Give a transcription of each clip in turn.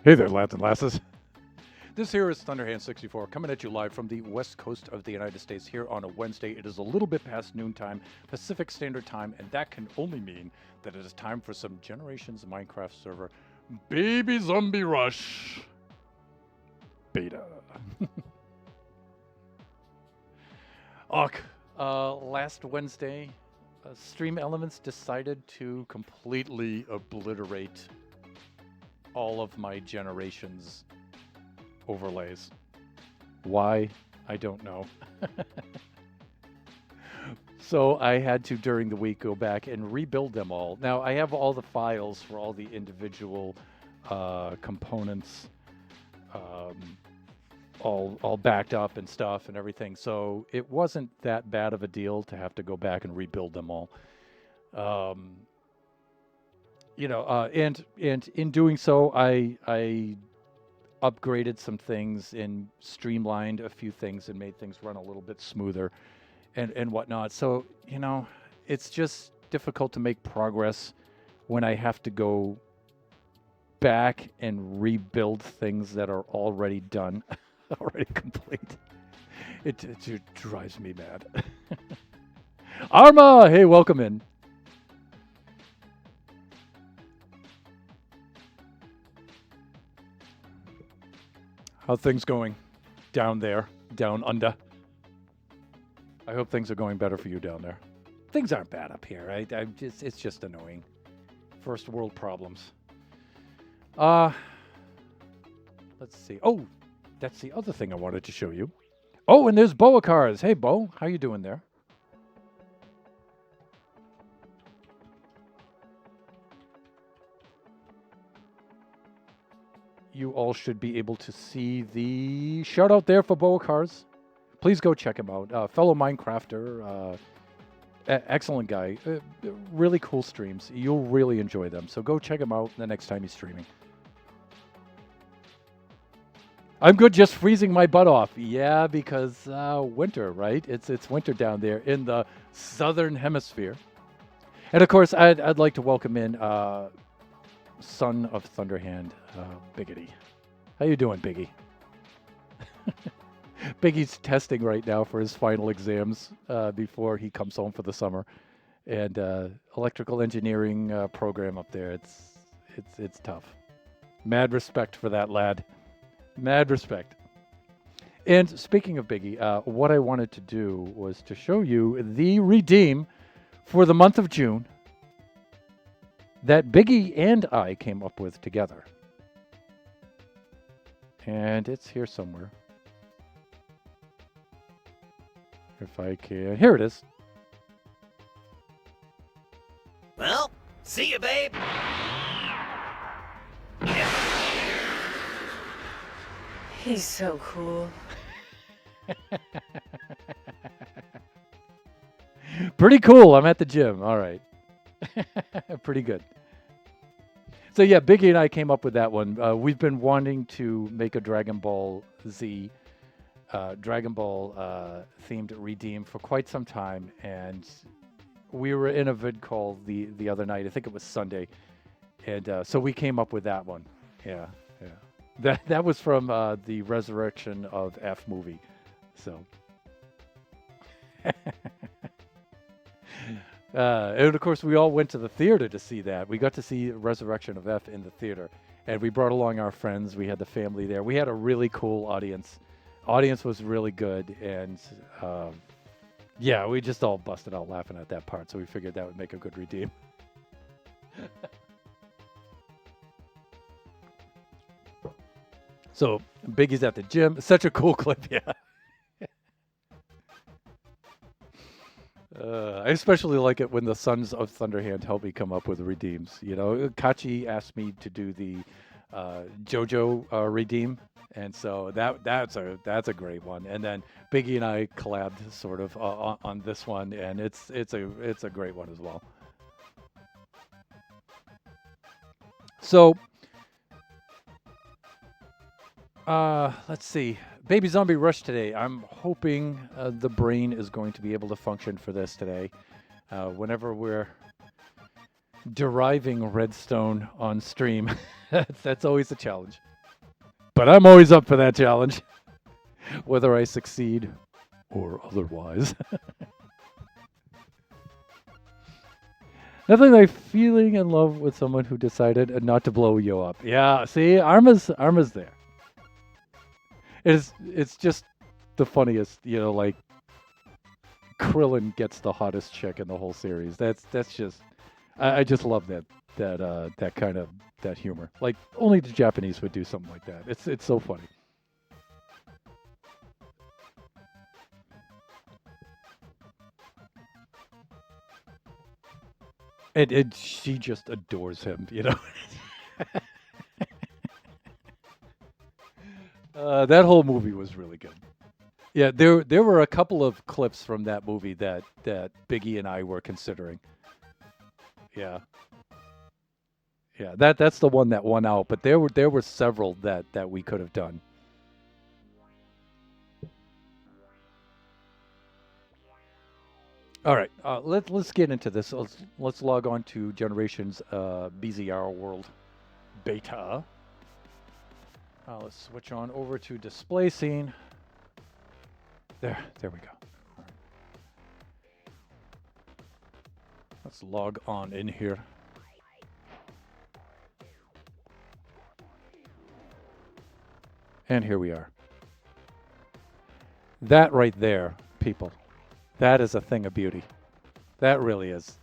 Hey there, lads and lasses. This here is Thunderhand64 coming at you live from the west coast of the United States here on a Wednesday. It is a little bit past noontime, Pacific Standard Time, and that can only mean that it is time for some Generations Minecraft server Baby Zombie Rush Beta. Last Wednesday, Stream Elements decided to completely obliterate all of my Generations overlays. Why? I don't know. So I had to, during the week, go back and rebuild them all. Now, I have all the files for all the individual components all backed up and stuff and everything. So it wasn't that bad of a deal to have to go back and rebuild them all. And in doing so, I upgraded some things and streamlined a few things and made things run a little bit smoother and whatnot. So, it's just difficult to make progress when I have to go back and rebuild things that are already done, already complete. It drives me mad. Arma, hey, welcome in. How things going down there, down under? I hope things are going better for you down there. Things aren't bad up here. It's just annoying. First world problems. Let's see. Oh, that's the other thing I wanted to show you. Oh, and there's Boacars. Hey, Bo, how you doing there? You all should be able to see the shout out there for Boacars. Please go check him out. Fellow Minecrafter, excellent guy. Really cool streams. You'll really enjoy them. So go check him out the next time he's streaming. I'm good just freezing my butt off. Yeah, because winter, right? It's winter down there in the southern hemisphere. And of course, I'd like to welcome in son of Thunderhand, Biggity. How you doing, Biggie? Biggie's testing right now for his final exams before he comes home for the summer, and electrical engineering program up there. It's tough. Mad respect for that lad. Mad respect. And speaking of Biggie, what I wanted to do was to show you the redeem for the month of June that Biggie and I came up with together. And it's here somewhere. If I can. Here it is. Well, see you, babe. He's so cool. Pretty cool. I'm at the gym. All right. Pretty good. So yeah, Biggie and I came up with that one. We've been wanting to make a Dragon Ball Z, Dragon Ball themed redeem for quite some time, and we were in a vid call the other night. I think it was Sunday, and so we came up with that one. Yeah. That was from the Resurrection of F movie. So. And of course, we all went to the theater to see that. We got to see Resurrection of F in the theater, and we brought along our friends. We had the family there. We had a really cool audience. Audience was really good, and yeah, we just all busted out laughing at that part. So we figured that would make a good redeem. So Biggie's at the gym. Such a cool clip, yeah. I especially like it when the Sons of Thunderhand help me come up with redeems. Kachi asked me to do the JoJo redeem, and so that's a great one. And then Biggie and I collabed sort of on this one, and it's a great one as well. So let's see. Baby Zombie Rush today. I'm hoping the brain is going to be able to function for this today. Whenever we're deriving redstone on stream, that's always a challenge. But I'm always up for that challenge, whether I succeed or otherwise. Nothing like feeling in love with someone who decided not to blow you up. Yeah, see, Arma's there. It's just the funniest, like Krillin gets the hottest chick in the whole series. That's just I just love that kind of that humor. Like only the Japanese would do something like that. It's so funny. And she just adores him, that whole movie was really good. Yeah, there were a couple of clips from that movie that Biggie and I were considering. Yeah, yeah, that's the one that won out. But there were several that we could have done. All right, let's get into this. Let's log on to Generations BZR World Beta. Let's switch on over to display scene. There we go. All right. Let's log on in here. And here we are. That right there, people. That is a thing of beauty. That really is.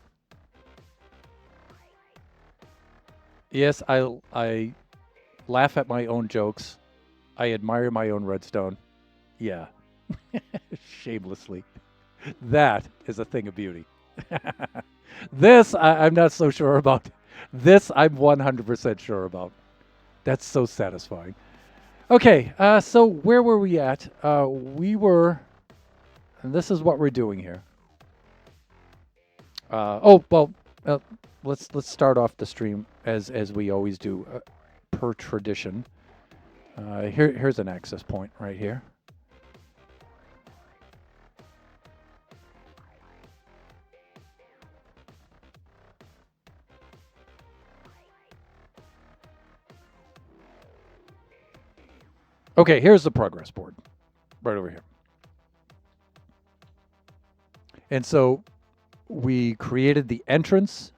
Yes, I laugh at my own jokes. I admire my own Redstone. Yeah. Shamelessly. That is a thing of beauty. This, I'm not so sure about. This, I'm 100% sure about. That's so satisfying. Okay, so where were we at? We were, and this is what we're doing here. Let's start off the stream as we always do, per tradition. Here's an access point right here. Okay, here's the progress board, right over here. And so we created the entrance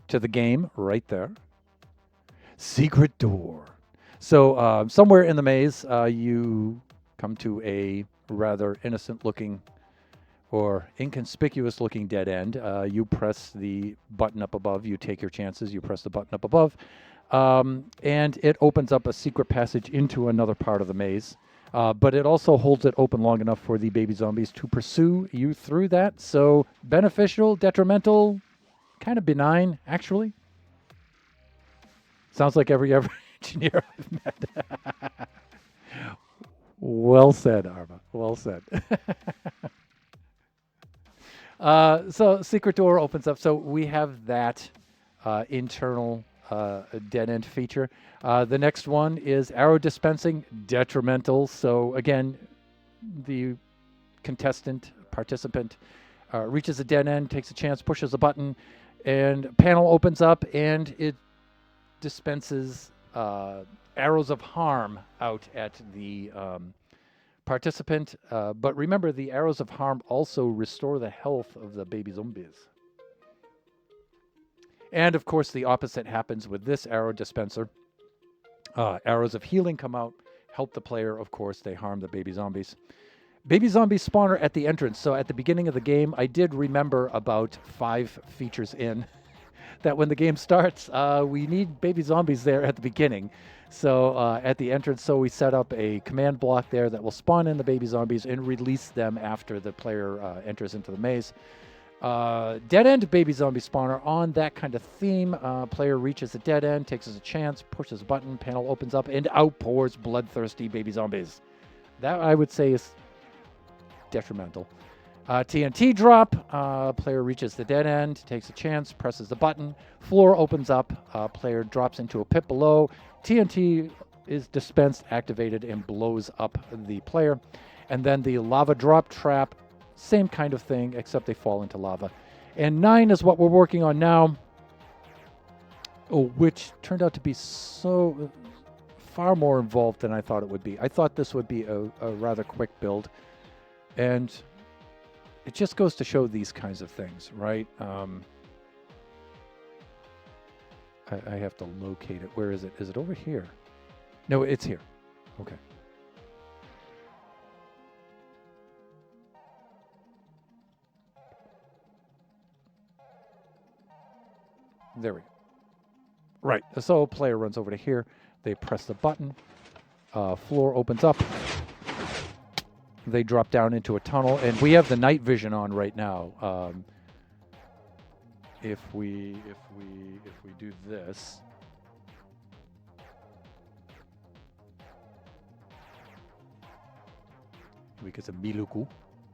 to the game right there. Secret door. So somewhere in the maze, you come to a rather innocent-looking or inconspicuous-looking dead end. You press the button up above. You take your chances. You press the button up above. And it opens up a secret passage into another part of the maze. But it also holds it open long enough for the baby zombies to pursue you through that. So beneficial, detrimental, kind of benign, actually. Sounds like every engineer I've met. Well said, Arma. Well said. So secret door opens up. So we have that internal dead end feature. The next one is arrow dispensing, detrimental. So again, the participant reaches a dead end, takes a chance, pushes a button, and panel opens up, and it dispenses arrows of harm out at the participant. But remember, the arrows of harm also restore the health of the baby zombies. And of course, the opposite happens with this arrow dispenser. Arrows of healing come out, help the player. Of course, they harm the baby zombies. Baby zombie spawner at the entrance. So at the beginning of the game, I did remember about 5 features in that when the game starts, we need baby zombies there at the beginning. So at the entrance, so we set up a command block there that will spawn in the baby zombies and release them after the player enters into the maze. Dead end baby zombie spawner on that kind of theme. Player reaches a dead end, takes a chance, pushes a button, panel opens up, and outpours bloodthirsty baby zombies. That I would say is detrimental. TNT drop. Player reaches the dead end, takes a chance, presses the button. Floor opens up. Player drops into a pit below. TNT is dispensed, activated, and blows up the player. And then the lava drop trap. Same kind of thing, except they fall into lava. And 9 is what we're working on now, which turned out to be so far more involved than I thought it would be. I thought this would be a rather quick build, and it just goes to show these kinds of things, right? I have to locate it. Where is it? Is it over here? No, it's here. Okay. There we go. Right. So player runs over to here. They press the button. Floor opens up. They drop down into a tunnel, and we have the night vision on right now. If we do this, we get some miluku,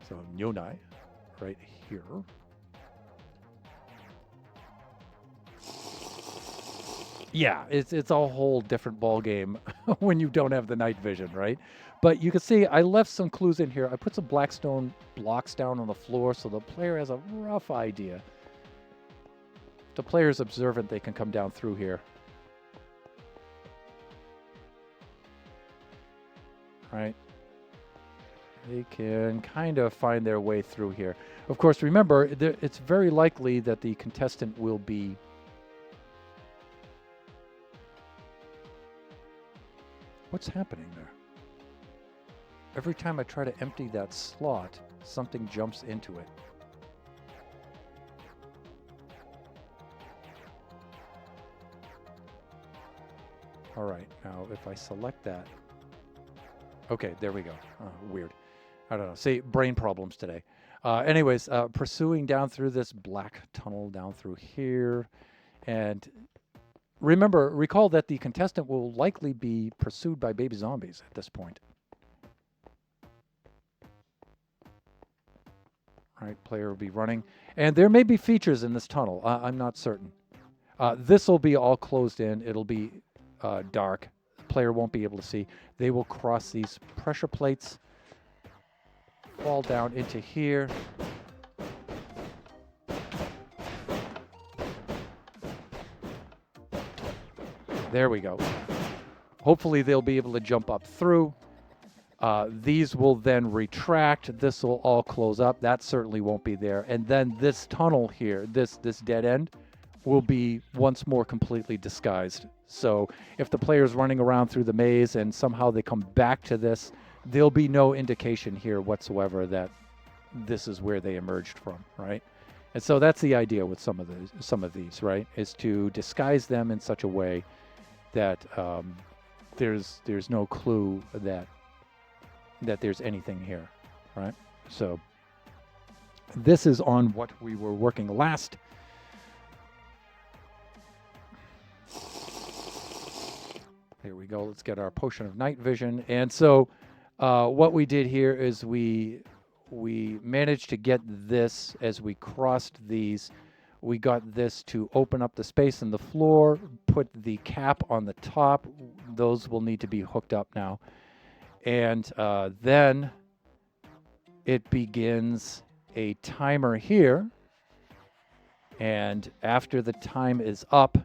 so nyonai, right here. Yeah, it's a whole different ball game when you don't have the night vision, right? But you can see I left some clues in here. I put some blackstone blocks down on the floor so the player has a rough idea. If the player's observant, they can come down through here. Right? They can kind of find their way through here. Of course, remember, it's very likely that the contestant will be what's happening there? Every time I try to empty that slot, something jumps into it. All right, now if I select that. Okay, there we go. Weird. I don't know. See, brain problems today. Anyways, pursuing down through this black tunnel down through here. And recall that the contestant will likely be pursued by baby zombies at this point. All right, player will be running. And there may be features in this tunnel. I'm not certain. This will be all closed in. It'll be dark. The player won't be able to see. They will cross these pressure plates, fall down into here. There we go. Hopefully they'll be able to jump up through. These will then retract. This will all close up. That certainly won't be there. And then this tunnel here, this dead end, will be once more completely disguised. So if the player's running around through the maze and somehow they come back to this, there'll be no indication here whatsoever that this is where they emerged from, right? And so that's the idea with some of these, right? Is to disguise them in such a way that there's no clue that there's anything here, right? So this is on what we were working last. Here we go. Let's get our potion of night vision. And so what we did here is we managed to get this as we crossed these. We got this to open up the space in the floor, put the cap on the top. Those will need to be hooked up now. And then it begins a timer here. And after the time is up,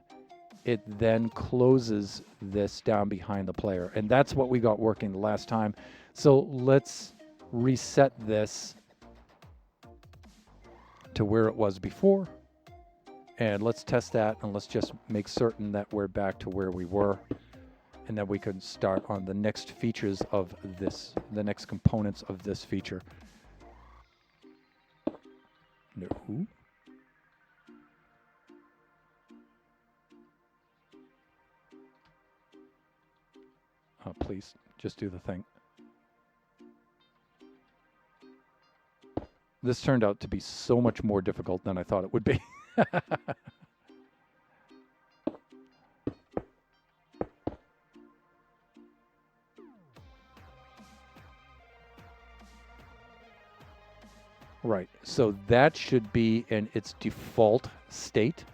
it then closes this down behind the player. And that's what we got working the last time. So let's reset this to where it was before. And let's test that, and let's just make certain that we're back to where we were. And then we can start on the next features of this, the next components of this feature. No. Oh, please, just do the thing. This turned out to be so much more difficult than I thought it would be. Right, so that should be in its default state.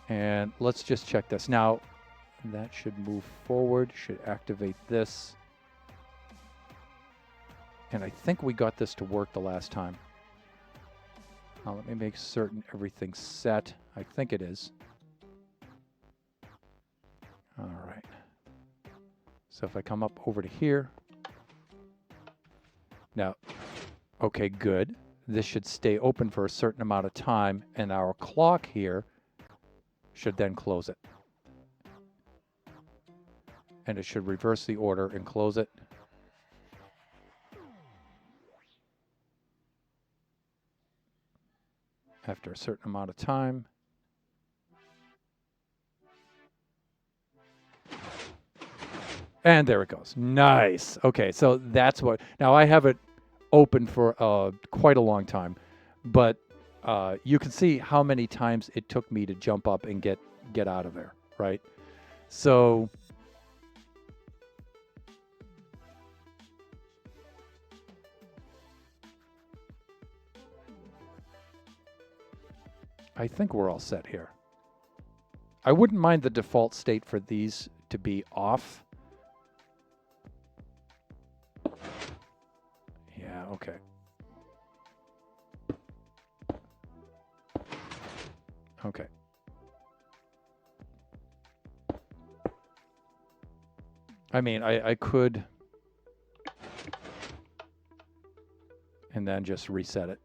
And let's just check this. Now, that should move forward, should activate this. And I think we got this to work the last time. Let me make certain everything's set. I think it is. All right. So if I come up over to here. Now, okay, good. This should stay open for a certain amount of time, and our clock here should then close it. And it should reverse the order and close it. After a certain amount of time. And there it goes. Nice. Okay, so that's what. Now I have it open for quite a long time, but you can see how many times it took me to jump up and get out of there, right? So I think we're all set here. I wouldn't mind the default state for these to be off. Yeah, okay. Okay. I mean, I could and then just reset it.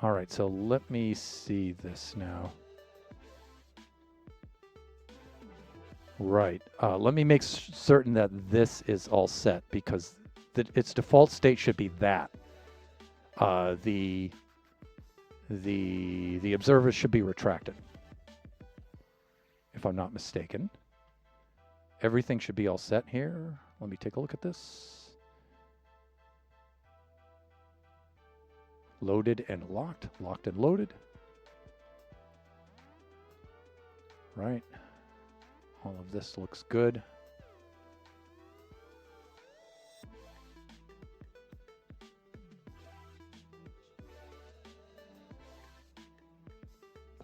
All right, so let me see this now. Right. Let me make certain that this is all set because its default state should be that. The observer should be retracted, if I'm not mistaken. Everything should be all set here. Let me take a look at this. Loaded and locked. Locked and loaded. Right. All of this looks good.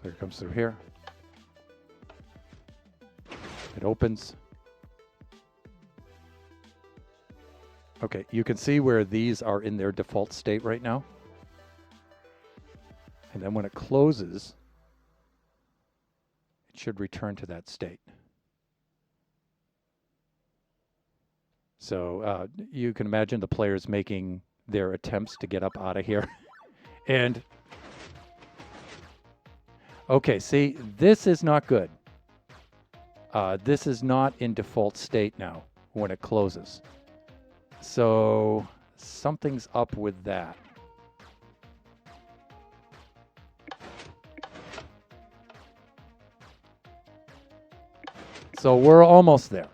Clear comes through here. It opens. Okay, you can see where these are in their default state right now. And then when it closes, it should return to that state. So you can imagine the players making their attempts to get up out of here. And, okay, see, this is not good. This is not in default state now when it closes. So something's up with that. So we're almost there.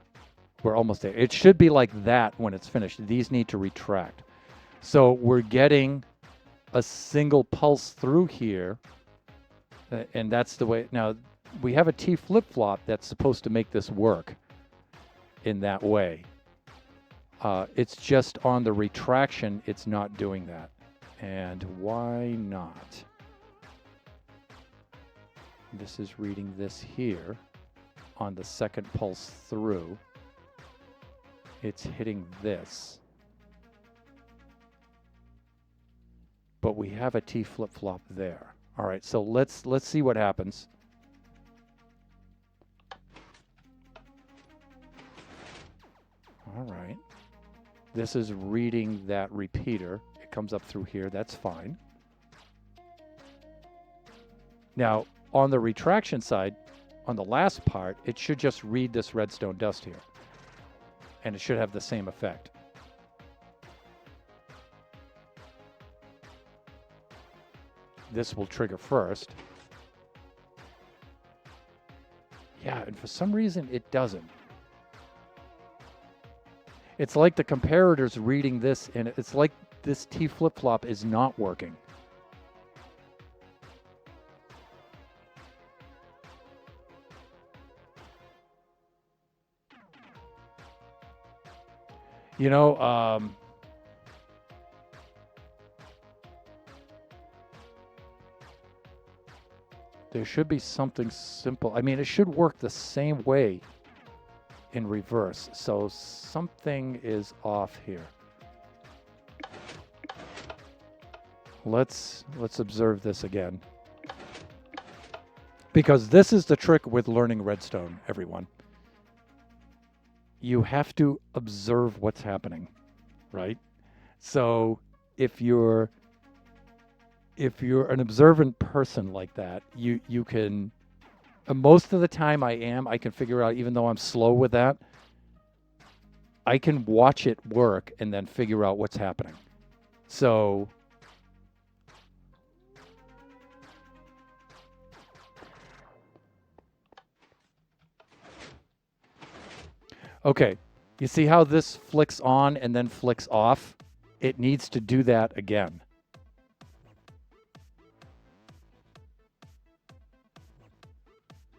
We're almost there. It should be like that when it's finished. These need to retract. So we're getting a single pulse through here. And that's the way. Now, we have a T flip-flop that's supposed to make this work in that way. It's just on the retraction, it's not doing that. And why not? This is reading this here on the second pulse through. It's hitting this. But we have a T flip-flop there. All right, so let's see what happens. All right. This is reading that repeater. It comes up through here. That's fine. Now, on the retraction side, on the last part, it should just read this redstone dust here. And it should have the same effect. This will trigger first. Yeah, and for some reason, it doesn't. It's like the comparator's reading this, and it's like this T flip-flop is not working. You know, there should be something simple. I mean, it should work the same way in reverse. So something is off here. Let's observe this again. Because this is the trick with learning redstone, everyone. You have to observe what's happening, right? So if you're an observant person like that, you can most of the time I can figure out, even though I'm slow with that, I can watch it work and then figure out what's happening. So okay, you see how this flicks on and then flicks off? It needs to do that again.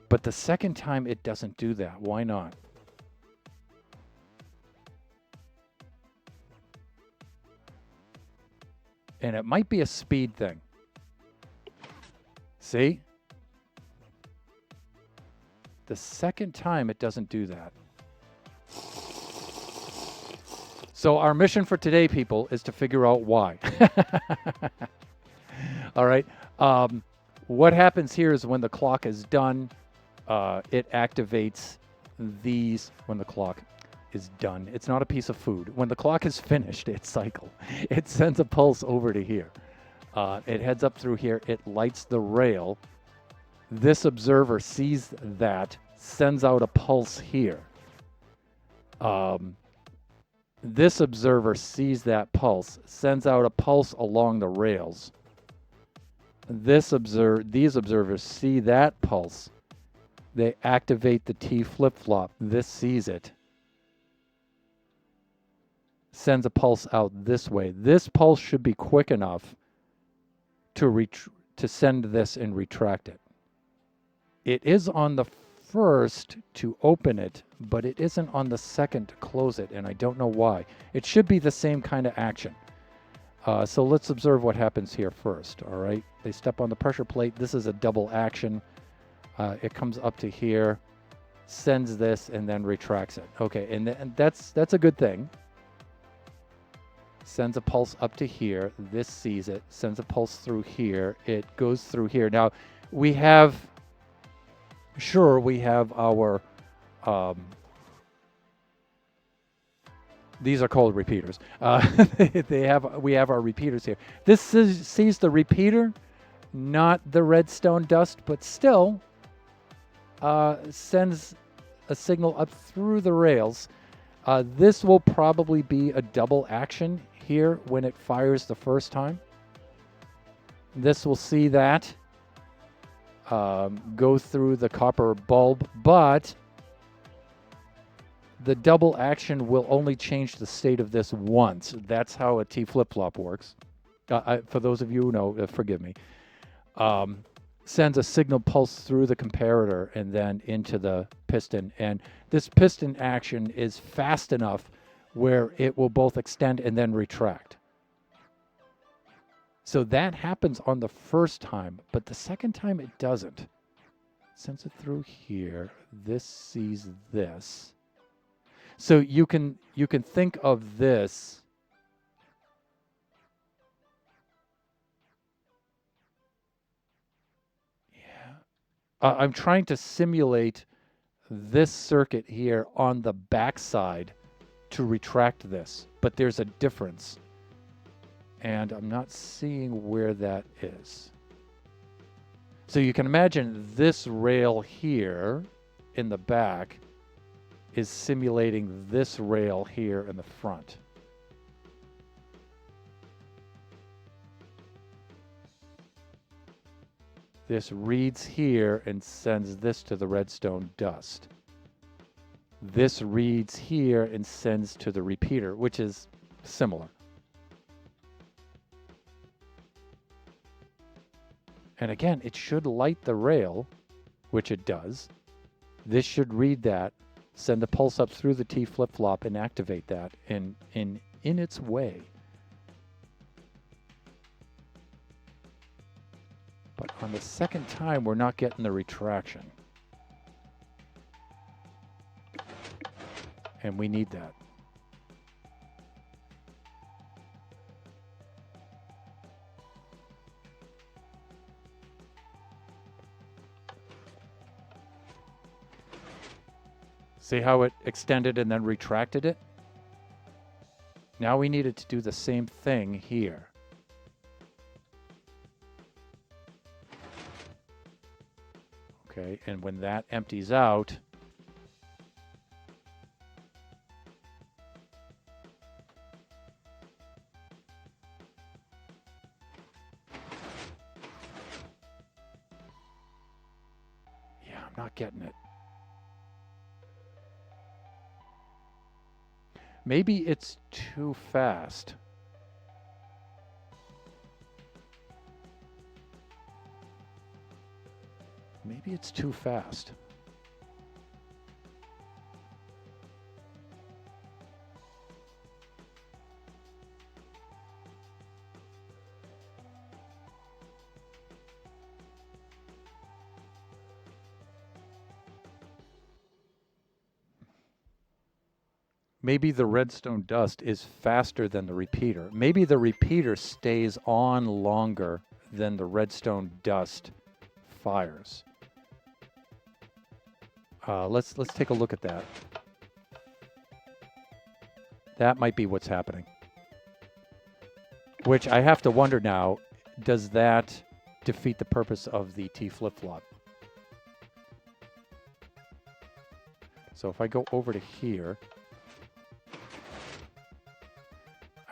But the second time it doesn't do that. Why not? And it might be a speed thing. See? The second time it doesn't do that. So our mission for today, people, is to figure out why. All right. What happens here is when the clock is done, it activates these when the clock is done. It's not a piece of food. When the clock is finished, its cycle, it sends a pulse over to here. It heads up through here. It lights the rail. This observer sees that, sends out a pulse here. This observer sees that pulse, sends out a pulse along the rails. These observers see that pulse. They activate the T flip-flop. This sees it. Sends a pulse out this way. This pulse should be quick enough to send this and retract it. It is on the first to open it, but it isn't on the second to close it, and I don't know why. It should be the same kind of action. So let's observe what happens here first, all right? They step on the pressure plate. This is a double action. It comes up to here, sends this, and then retracts it. Okay, and that's a good thing. Sends a pulse up to here. This sees it. Sends a pulse through here. It goes through here. Now, we have our... these are called repeaters. We have our repeaters here. This sees the repeater, not the redstone dust, but still sends a signal up through the rails. This will probably be a double action here when it fires the first time. This will see that go through the copper bulb, but the double action will only change the state of this once. That's how a T flip-flop works. For those of you who know, forgive me. Sends a signal pulse through the comparator and then into the piston. And this piston action is fast enough where it will both extend and then retract. So that happens on the first time, but the second time it doesn't. Sends it through here. This sees this. So you can think of this I'm trying to simulate this circuit here on the backside to retract this, but there's a difference. And I'm not seeing where that is. So you can imagine this rail here in the back is simulating this rail here in the front. This reads here and sends this to the redstone dust. This reads here and sends to the repeater, which is similar. And again, it should light the rail, which it does. This should read that, send a pulse up through the T flip-flop and activate that in its way. But on the second time, we're not getting the retraction. And we need that. See how it extended and then retracted it? Now we needed to do the same thing here. Okay, and when that empties out, yeah, I'm not getting it. Maybe it's too fast. Maybe it's too fast. Maybe the redstone dust is faster than the repeater. Maybe the repeater stays on longer than the redstone dust fires. Let's take a look at that. That might be what's happening. Which I have to wonder now, does that defeat the purpose of the T flip-flop? So if I go over to here,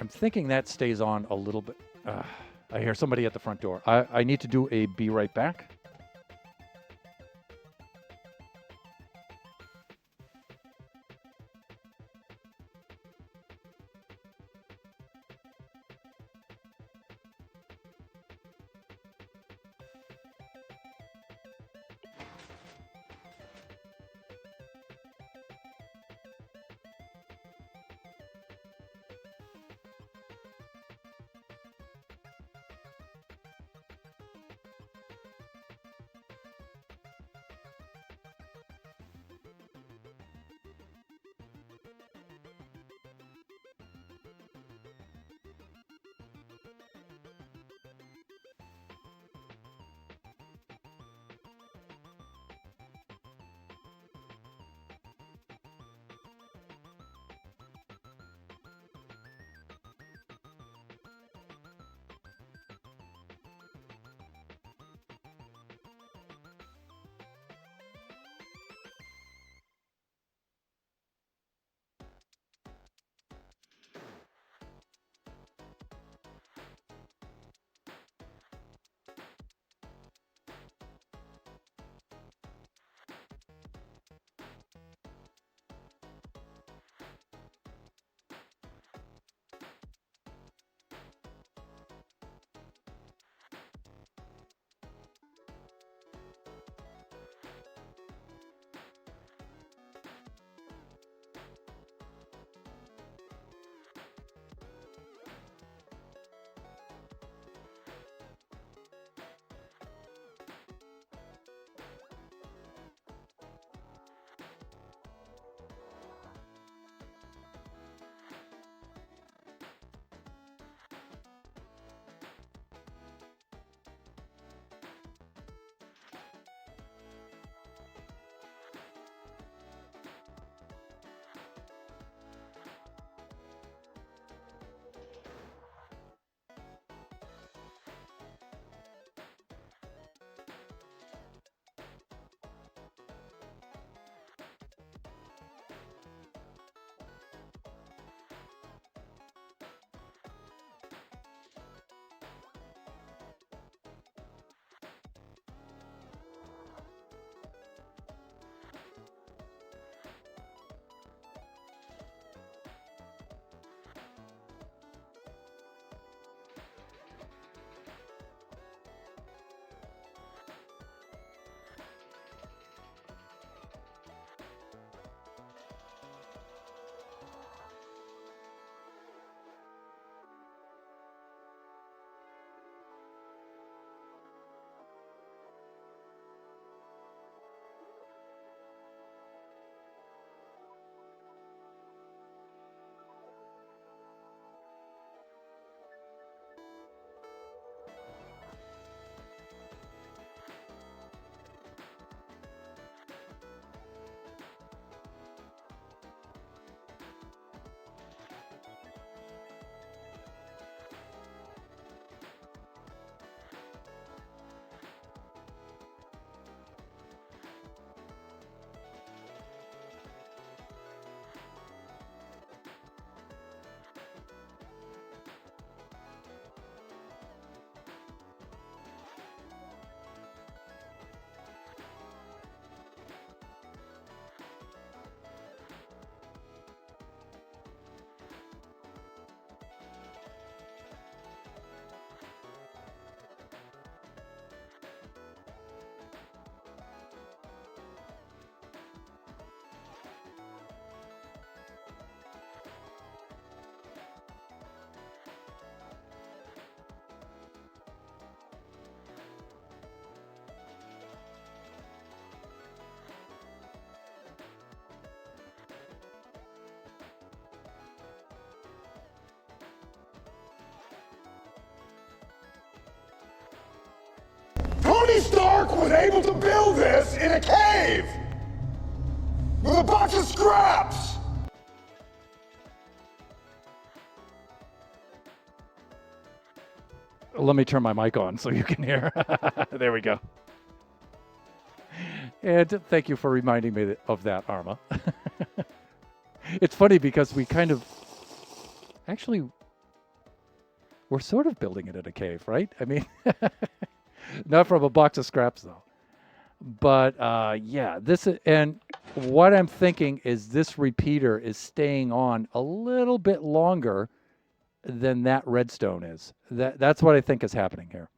I'm thinking that stays on a little bit. I hear somebody at the front door. I need to do a be right back. Tony Stark was able to build this in a cave with a bunch of scraps. Let me turn my mic on so you can hear. There we go. And thank you for reminding me of that, Arma. It's funny because we kind of... Actually, we're sort of building it in a cave, right? I mean, not from a box of scraps, though. But, yeah, this is... And what I'm thinking is this repeater is staying on a little bit longer than that redstone is. That's what I think is happening here.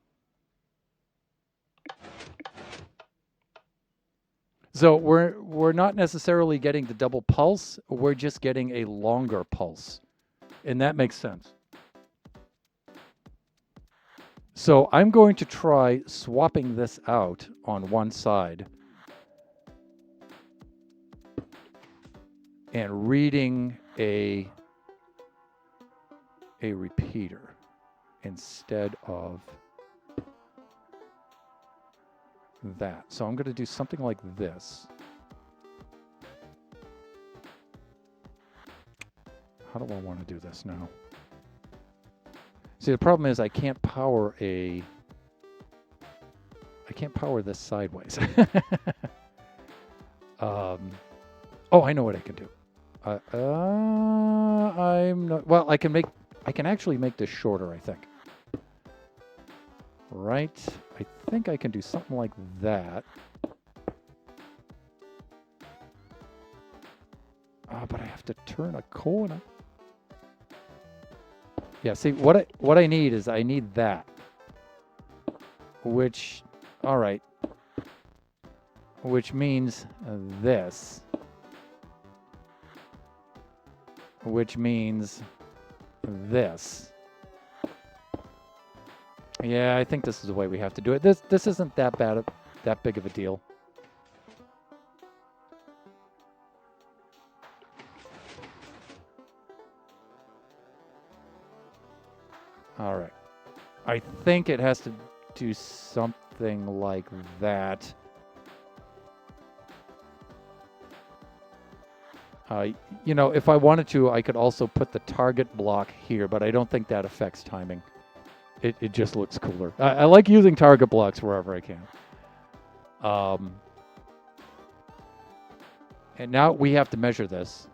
So we're not necessarily getting the double pulse, we're just getting a longer pulse. And that makes sense. So I'm going to try swapping this out on one side and reading a repeater instead of that. So I'm going to do something like this. How do I want to do this now? See, the problem is I can't power this sideways. Oh, I know what I can do. I'm not, well, I can actually make this shorter, I think. Right? I think I can do something like that. But I have to turn a corner. Yeah, see, what I need is I need that. Which, all right. Which means this. Which means this. Yeah, I think this is the way we have to do it. This isn't that big of a deal. All right. I think it has to do something like that. You know, if I wanted to, I could also put the target block here, but I don't think that affects timing. It just looks cooler. I like using target blocks wherever I can. And now we have to measure this.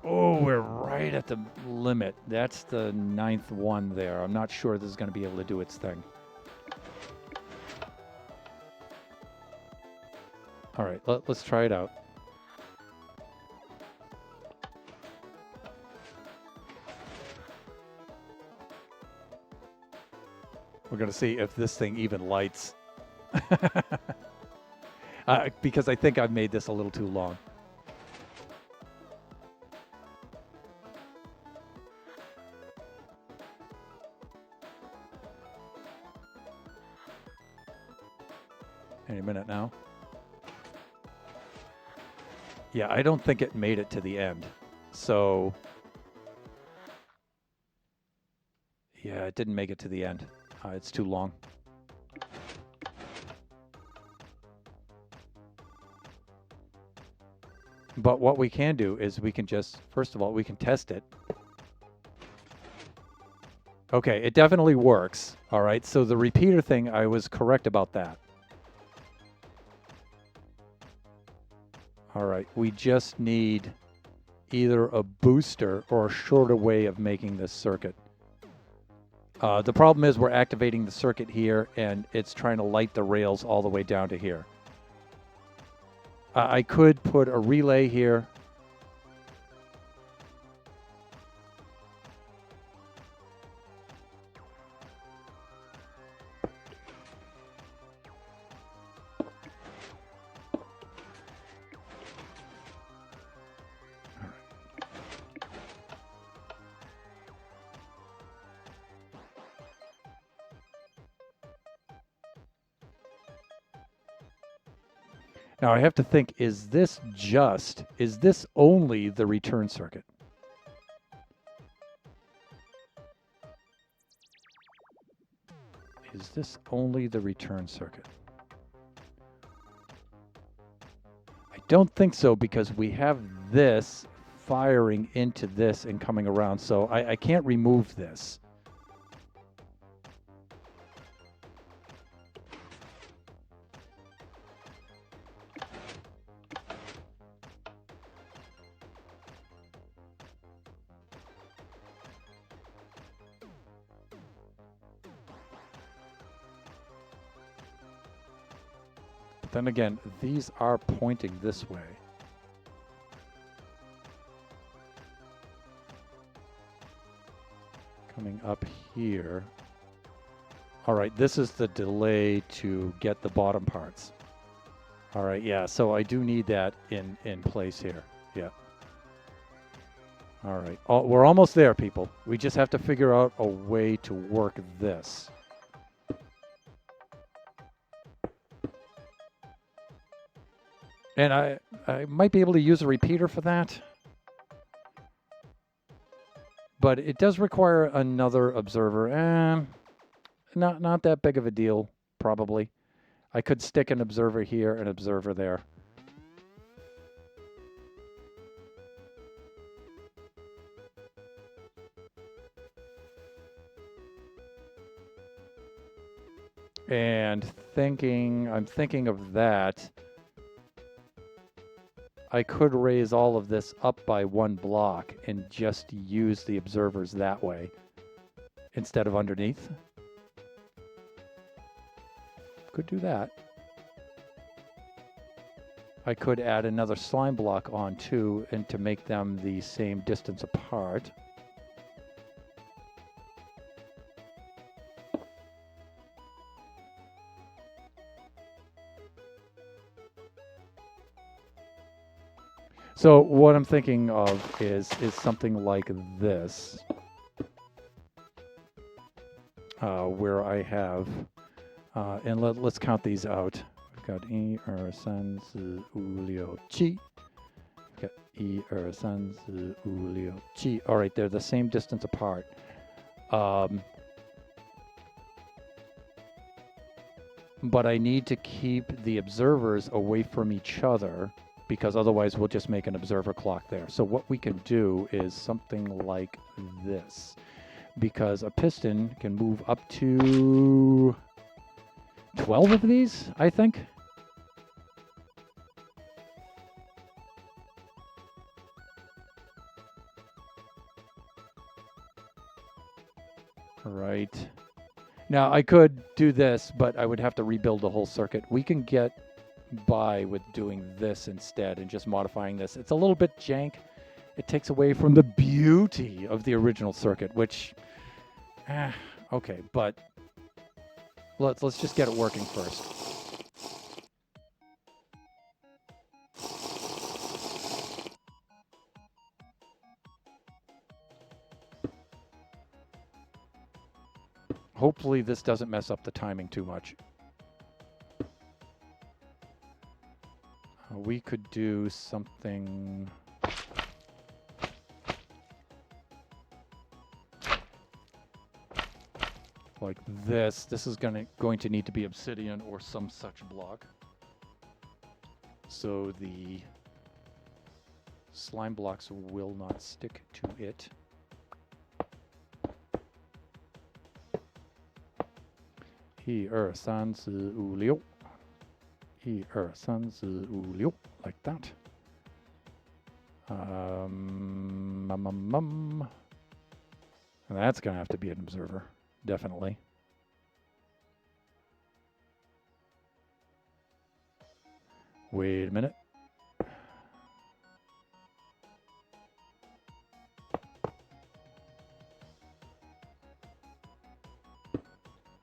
Oh, we're right at the limit. That's the 9th one there. I'm not sure this is going to be able to do its thing. All right, let's try it out. We're going to see if this thing even lights. Because I think I've made this a little too long. Any minute now. Yeah, I don't think it made it to the end. So, yeah, it didn't make it to the end. It's too long. But what we can do is we can just, first of all, we can test it. Okay, it definitely works. All right, so the repeater thing, I was correct about that. All right, we just need either a booster or a shorter way of making this circuit. The problem is we're activating the circuit here, and it's trying to light the rails all the way down to here. I could put a relay here. Now I have to think, is this only the return circuit? Is this only the return circuit? I don't think so, because we have this firing into this and coming around, so I can't remove this. But then again, these are pointing this way. Coming up here. All right, this is the delay to get the bottom parts. All right, yeah, so I do need that in place here. Yeah. All right, we're almost there, people. We just have to figure out a way to work this. And I might be able to use a repeater for that. But it does require another observer. Not that big of a deal, probably. I could stick an observer here, an observer there. And I'm thinking of that. I could raise all of this up by one block and just use the observers that way instead of underneath. Could do that. I could add another slime block on too, and to make them the same distance apart. So what I'm thinking of is something like this, where I have, and let's count these out. We've got 1, 2, 3, 4, 5, 6. We've got 1, 2, 3, 4, 5. All right, they're the same distance apart. But I need to keep the observers away from each other, because otherwise we'll just make an observer clock there. So what we can do is something like this, because a piston can move up to 12 of these, I think. Right. Now I could do this, but I would have to rebuild the whole circuit. We can get by with doing this instead and just modifying this. It's a little bit jank. It takes away from the beauty of the original circuit, which okay, but let's just get it working first. Hopefully this doesn't mess up the timing too much. We could do something like this. This is going to need to be obsidian or some such block, so the slime blocks will not stick to it. 1, 2, 3, 4, 5. 1, 2, 3, 4, 5, like that. And that's going to have to be an observer, definitely. Wait a minute.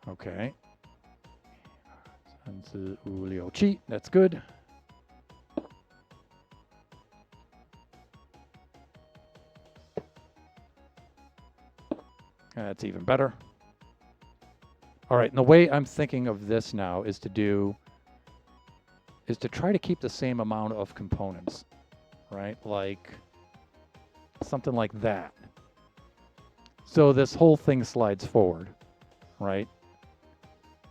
Okay. That's good. That's even better. All right, and the way I'm thinking of this now is to try to keep the same amount of components, right? Like something like that. So this whole thing slides forward, right?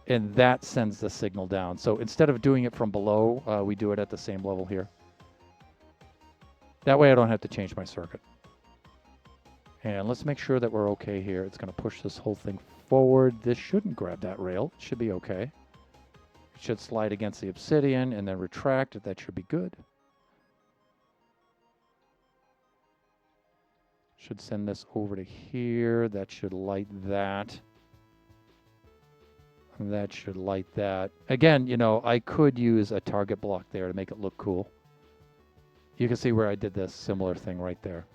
and that sends the signal down. So instead of doing it from below, we do it at the same level here. That way I don't have to change my circuit. And let's make sure that we're okay here. It's going to push this whole thing forward. This shouldn't grab that rail. It should be okay. It should slide against the obsidian and then retract. That should be good. Should send this over to here. That should light that. That should light that. Again, you know, I could use a target block there to make it look cool. You can see where I did this similar thing right there.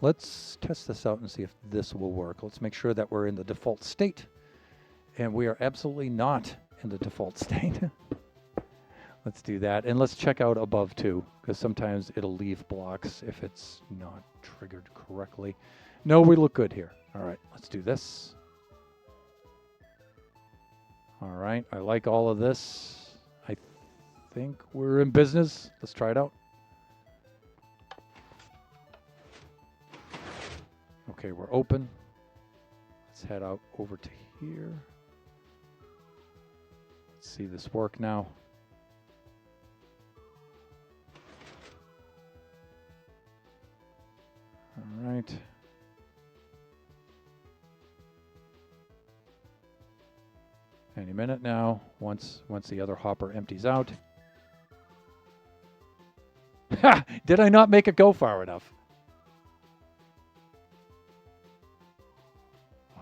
Let's test this out and see if this will work. Let's make sure that we're in the default state. And we are absolutely not in the default state. Let's do that. And let's check out above too, because sometimes it'll leave blocks if it's not triggered correctly. No, we look good here. All right, let's do this. All right, I like all of this. I think we're in business. Let's try it out. Okay, we're open. Let's head out over to here. Let's see this work now. All right. Any minute now, once the other hopper empties out. Ha! Did I not make it go far enough?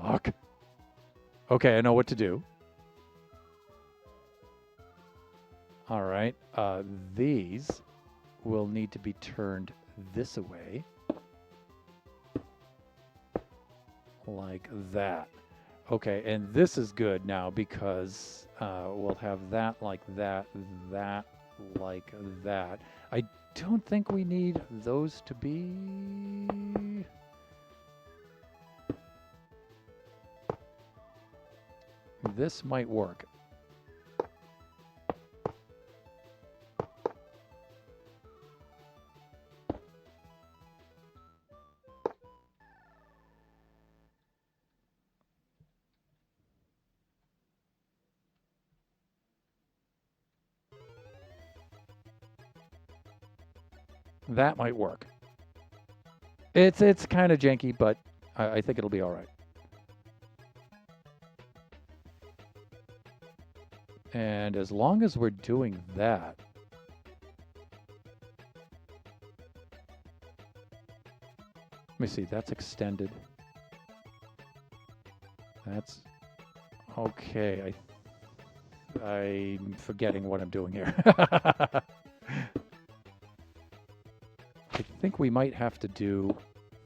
Fuck. Okay, I know what to do. All right, these will need to be turned this way. Like that. Okay, and this is good now because we'll have that like that, that like that. I don't think we need those to be... This might work. That might work. It's kind of janky, but I think it'll be all right. And as long as we're doing that, let me see, that's extended. That's okay. I'm forgetting what I'm doing here. I think we might have to do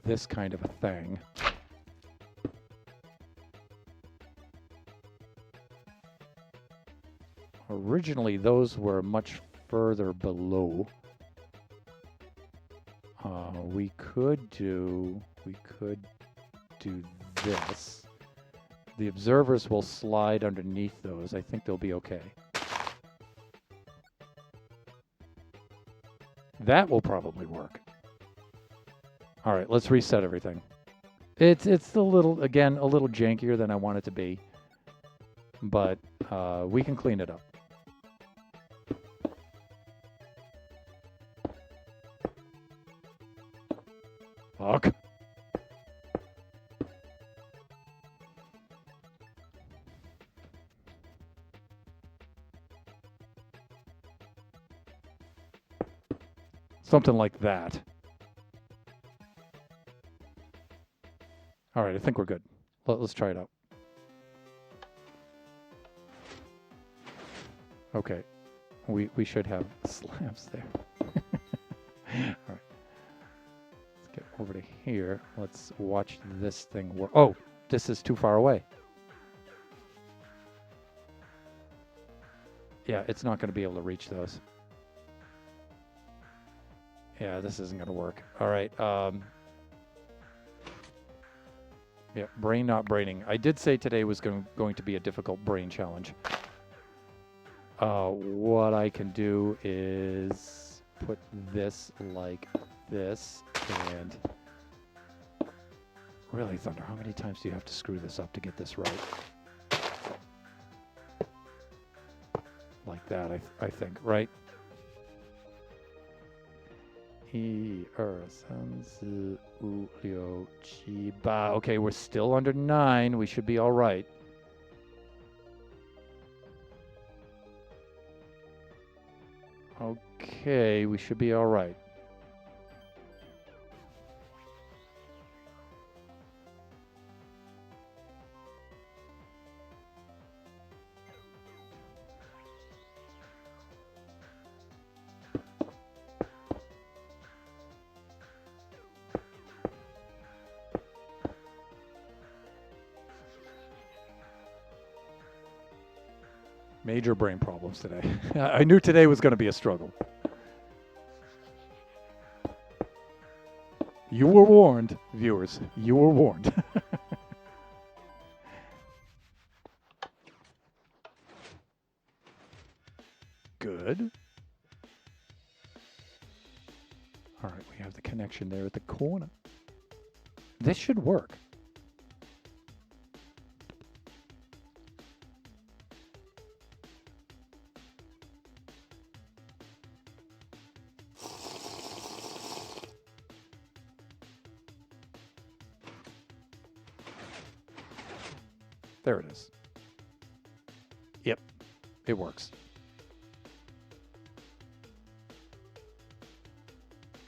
this kind of a thing. Originally, those were much further below. We could do this. The observers will slide underneath those. I think they'll be okay. That will probably work. All right, let's reset everything. It's a little jankier than I want it to be, but we can clean it up. Fuck. Something like that. All right, I think we're good. Let's try it out. Okay, we should have slabs there. All right, let's get over to here. Let's watch this thing work. Oh, this is too far away. Yeah, it's not going to be able to reach those. Yeah, this isn't going to work. All right. Yeah, brain not braining. I did say today was going to be a difficult brain challenge. What I can do is put this like this and Really, Thunder, how many times do you have to screw this up to get this right? Like that, I think, right? 1、2、3、4、5、6、7、8. Okay, we're still under 9. We should be all right. Okay, we should be all right. Major brain problems today. I knew today was going to be a struggle. You were warned, viewers. You were warned. Good. All right, we have the connection there at the corner. This should work. There it is. Yep, it works.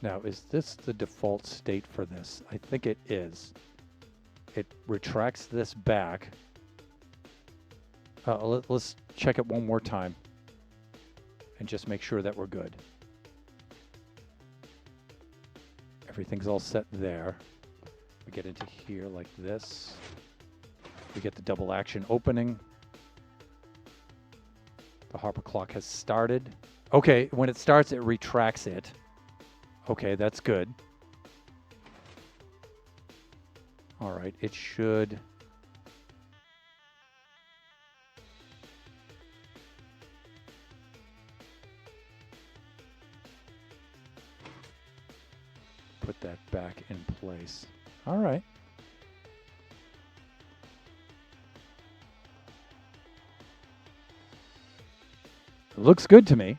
Now, is this the default state for this? I think it is. It retracts this back. Let's check it one more time and just make sure that we're good. Everything's all set there. We get into here like this. We get the double action opening. The Harper clock has started. Okay, when it starts, it retracts it. Okay, that's good. All right, it should. Put that back in place. All right. Looks good to me.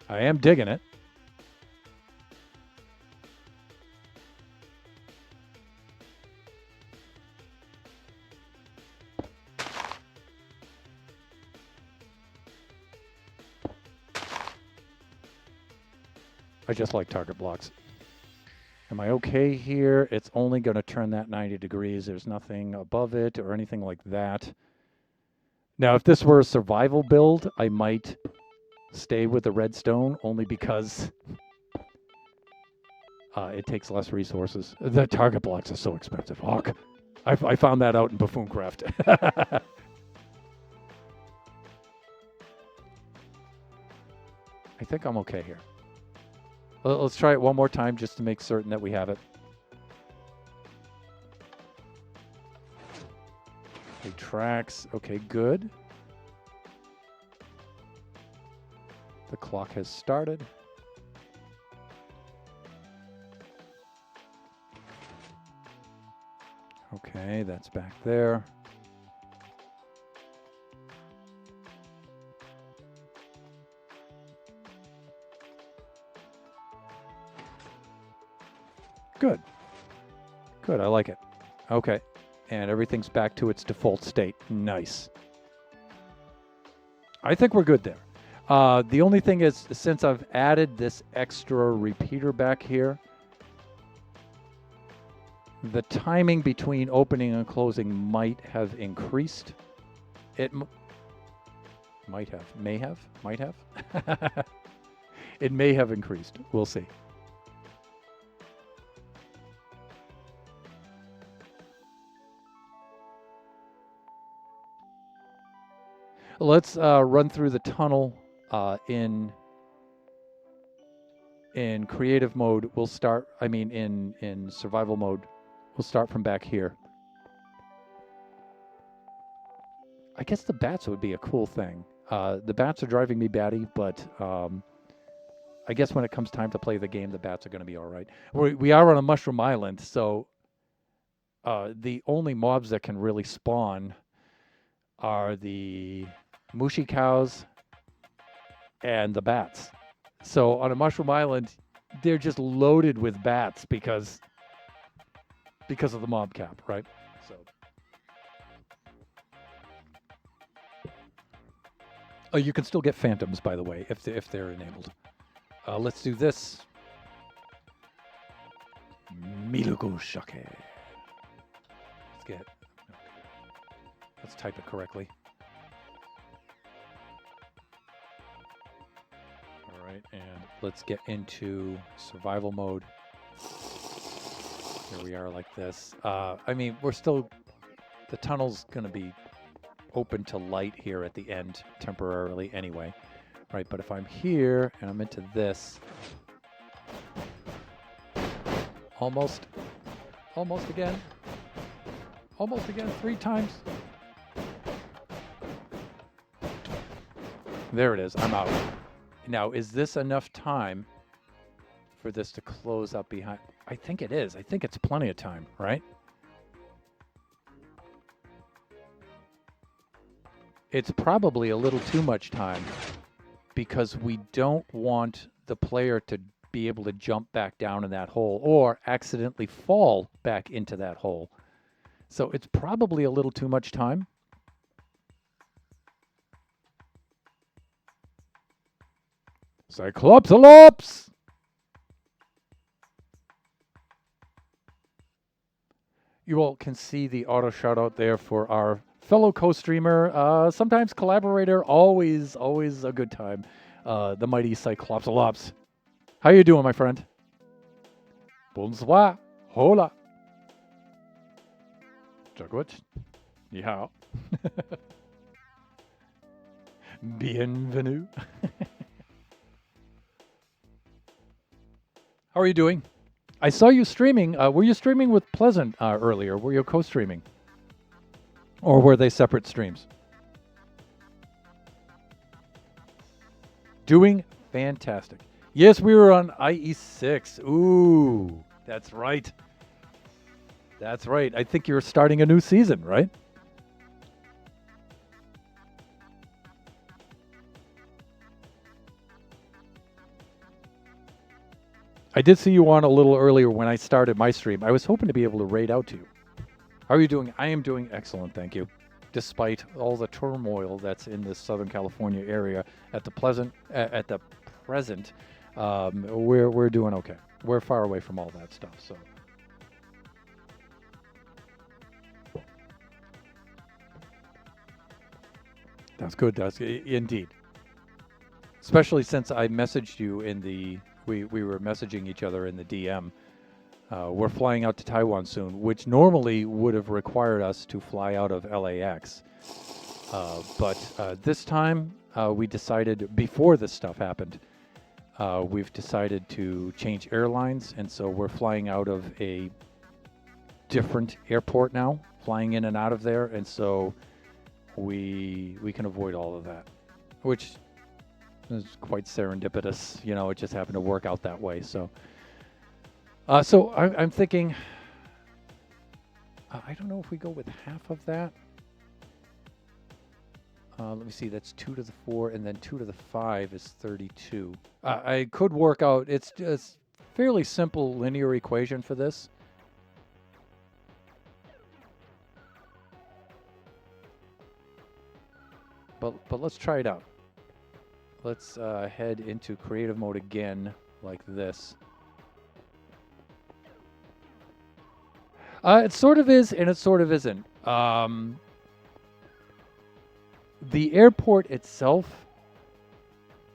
I am digging it. I just like target blocks. Am I okay here? It's only going to turn that 90 degrees. There's nothing above it or anything like that. Now, if this were a survival build, I might stay with the redstone only because it takes less resources. The target blocks are so expensive. Hawk. I found that out in Buffooncraft. I think I'm okay here. Let's try it one more time just to make certain that we have it. Retracts. Okay, good. The clock has started. Okay, that's back there. Good. Good, I like it. Okay, and everything's back to its default state. Nice. I think we're good there. The only thing is, since I've added this extra repeater back here, the timing between opening and closing might have increased. It might have, may have, might have. It may have increased. We'll see. Let's run through the tunnel in creative mode. We'll start, I mean, in survival mode. We'll start from back here. I guess the bats would be a cool thing. The bats are driving me batty, but I guess when it comes time to play the game, the bats are going to be all right. We are on a mushroom island, so the only mobs that can really spawn are the mushi cows and the bats. So on a mushroom island, they're just loaded with bats because of the mob cap, right? So. Oh, you can still get phantoms, by the way, if they're enabled. Let's do this. Milugu Shake. Let's type it correctly. All right, and let's get into survival mode. Here we are like this. I mean, the tunnel's going to be open to light here at the end temporarily anyway. Right, but if I'm here and I'm into this, almost again, 3 times. There it is, I'm out. Now, is this enough time for this to close up behind? I think it is. I think it's plenty of time, right? It's probably a little too much time because we don't want the player to be able to jump back down in that hole or accidentally fall back into that hole. So it's probably a little too much time. Cyclopsalops! You all can see the auto shout out there for our fellow co-streamer, sometimes collaborator, always a good time. The mighty Cyclopsalops. How you doing, my friend? Bonsoir. Hola. Jaguat. Ni hao. Bienvenue. How are you doing? I saw you streaming. Were you streaming with Pleasant earlier? Were you co-streaming? Or were they separate streams? Doing fantastic. Yes, we were on IE6. Ooh, that's right. That's right. I think you're starting a new season, right? I did see you on a little earlier when I started my stream. I was hoping to be able to raid out to you. How are you doing? I am doing excellent, thank you. Despite all the turmoil that's in this Southern California area, at the present, we're doing okay. We're far away from all that stuff, so. That's good. That's indeed. Especially since I messaged you in the. We were messaging each other in the DM. We're flying out to Taiwan soon, which normally would have required us to fly out of LAX. But this time, we decided, before this stuff happened, we've decided to change airlines, and so we're flying out of a different airport now, flying in and out of there, and so we can avoid all of that, which is quite serendipitous. You know, it just happened to work out that way. So, I'm thinking, I don't know if we go with half of that. Let me see, that's 2 to the 4, and then 2 to the 5 is 32. I could work out, it's a fairly simple linear equation for this. But let's try it out. Let's head into creative mode again, like this. It sort of is, and it sort of isn't. The airport itself,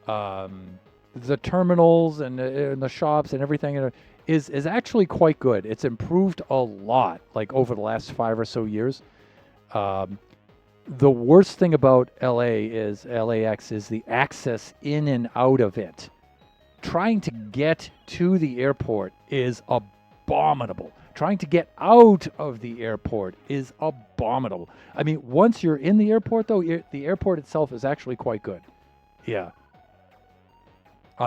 the terminals and the shops and everything is actually quite good. It's improved a lot, like over the last 5 or so years. The worst thing about LAX is the access in and out of it. Trying to get to the airport is abominable. Trying to get out of the airport is abominable. I mean, once you're in the airport, though, the airport itself is actually quite good. Yeah.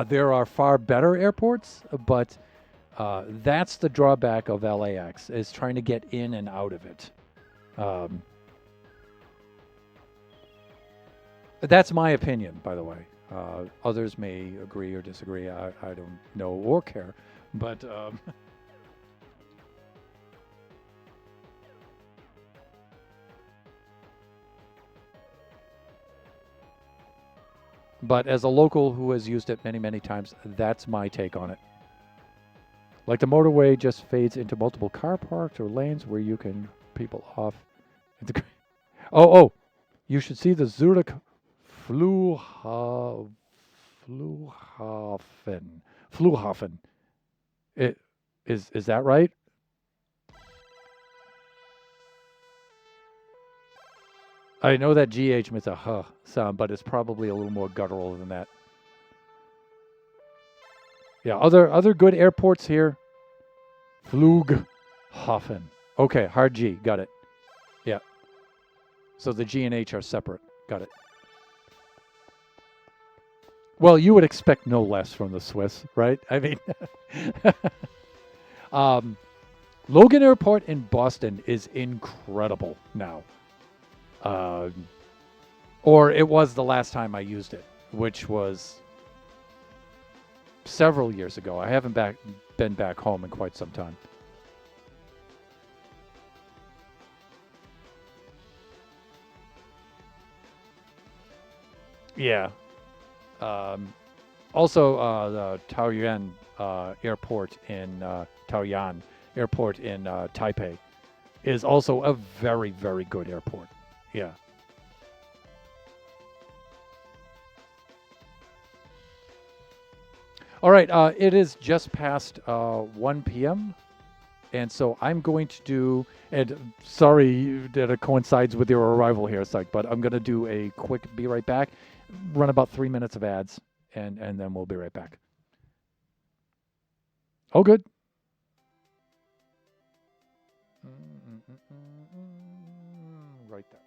There are far better airports, but that's the drawback of LAX, is trying to get in and out of it. That's my opinion, by the way. Others may agree or disagree. I don't know or care. But but as a local who has used it many, many times, that's my take on it. Like the motorway just fades into multiple car parks or lanes where you can people off. Oh, you should see the Zurich Flughafen. Flughafen. Is that right? I know that GH makes a huh sound, but it's probably a little more guttural than that. Yeah, other good airports here. Flughafen. Okay, hard G. Got it. Yeah. So the G and H are separate. Got it. Well, you would expect no less from the Swiss, right? I mean, Logan Airport in Boston is incredible now. Or it was the last time I used it, which was several years ago. I haven't been back home in quite some time. Yeah. Also, the Taoyuan Airport in Taoyuan Airport in Taipei is also a very, very good airport. Yeah. All right. It is just past 1 p.m. And so I'm going to do, and sorry that it coincides with your arrival here, Syke, but I'm going to do a quick be right back, run about 3 minutes of ads, and then we'll be right back. Oh, good. Right there.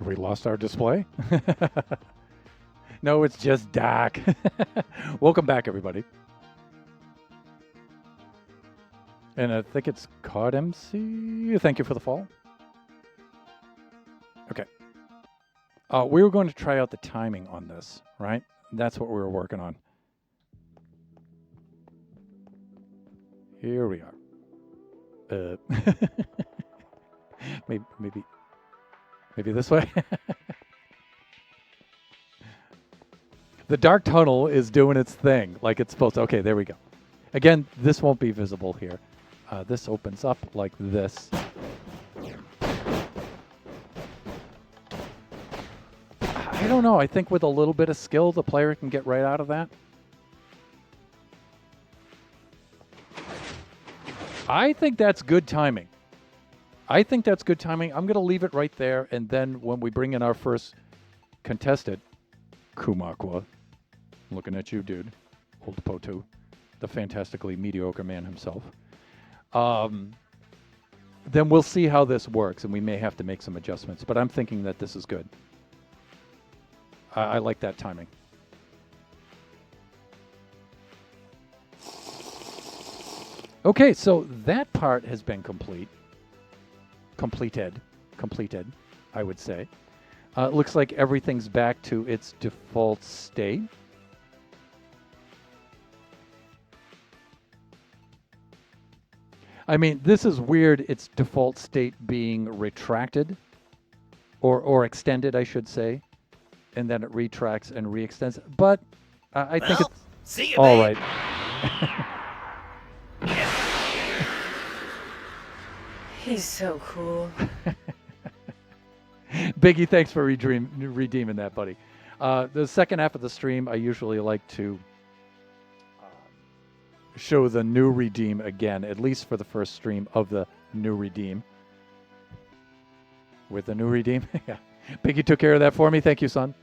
We lost our display? No, it's just Dak. Welcome back, everybody. And I think it's COD MC. Thank you for the fall. Okay. We were going to try out the timing on this, right? That's what we were working on. Here we are. Maybe this way. The dark tunnel is doing its thing like it's supposed to. Okay, there we go. Again, this won't be visible here. This opens up like this. I don't know. I think with a little bit of skill, the player can get right out of that. I think that's good timing. I'm going to leave it right there, and then when we bring in our first contestant, Kumakwa, looking at you, dude, old Potu, the fantastically mediocre man himself, then we'll see how this works, and we may have to make some adjustments, but I'm thinking that this is good. I like that timing. Okay, so that part has been completed, I would say. Looks like everything's back to its default state. I mean, this is weird, its default state being retracted, or extended, I should say, and then it retracts and re-extends. But I think it's see you, all babe. right. He's so cool. Biggie, thanks for redeeming that, buddy. The second half of the stream, I usually like to show the new redeem again, at least for the first stream of the new redeem. With the new redeem, yeah. Biggie took care of that for me. Thank you, son.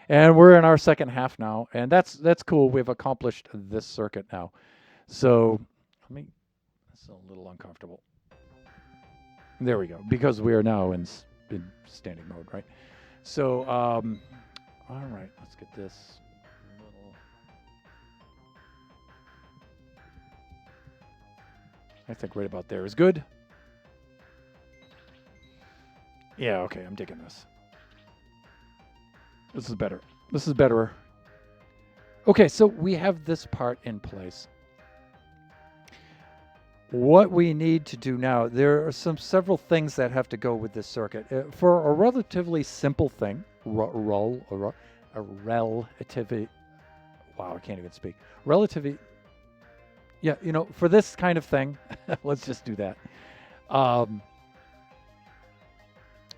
And we're in our second half now, and that's cool. We've accomplished this circuit now. So, that's a little uncomfortable. There we go, because we are now in standing mode, right? So, all right, let's get this little. I think right about there is good. Yeah, okay, I'm digging this. This is better. This is better. Okay, so we have this part in place. What we need to do now, there are several things that have to go with this circuit. For a relatively simple thing, a relatively, wow, I can't even speak. Relatively, yeah, for this kind of thing, let's just do that.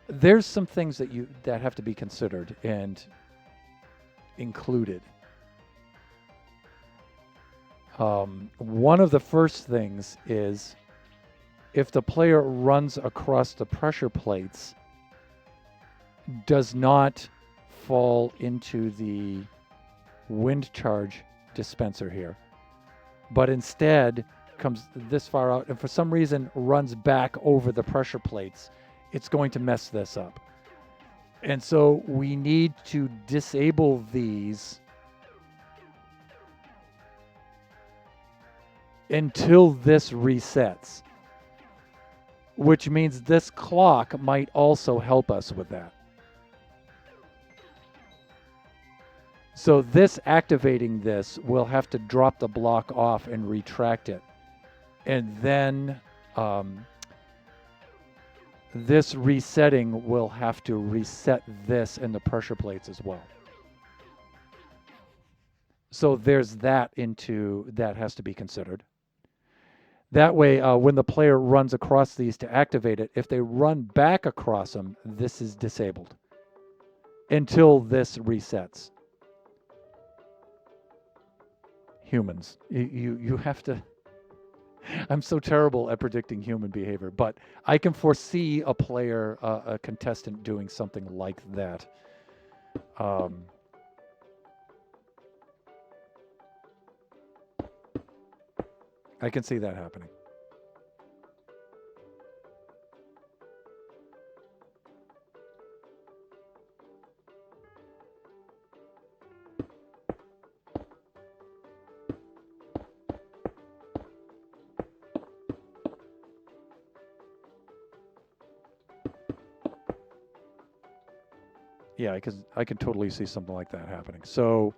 There's some things that have to be considered and included. One of the first things is if the player runs across the pressure plates, does not fall into the wind charge dispenser here, but instead comes this far out and for some reason runs back over the pressure plates, it's going to mess this up. And so we need to disable these until this resets, which means this clock might also help us with that. So this activating this will have to drop the block off and retract it. And then this resetting will have to reset this and the pressure plates as well. So there's that that has to be considered. That way, when the player runs across these to activate it, if they run back across them, this is disabled until this resets. Humans, you have to. I'm so terrible at predicting human behavior, but I can foresee a player, a contestant doing something like that. I can see that happening. Yeah, I can totally see something like that happening. So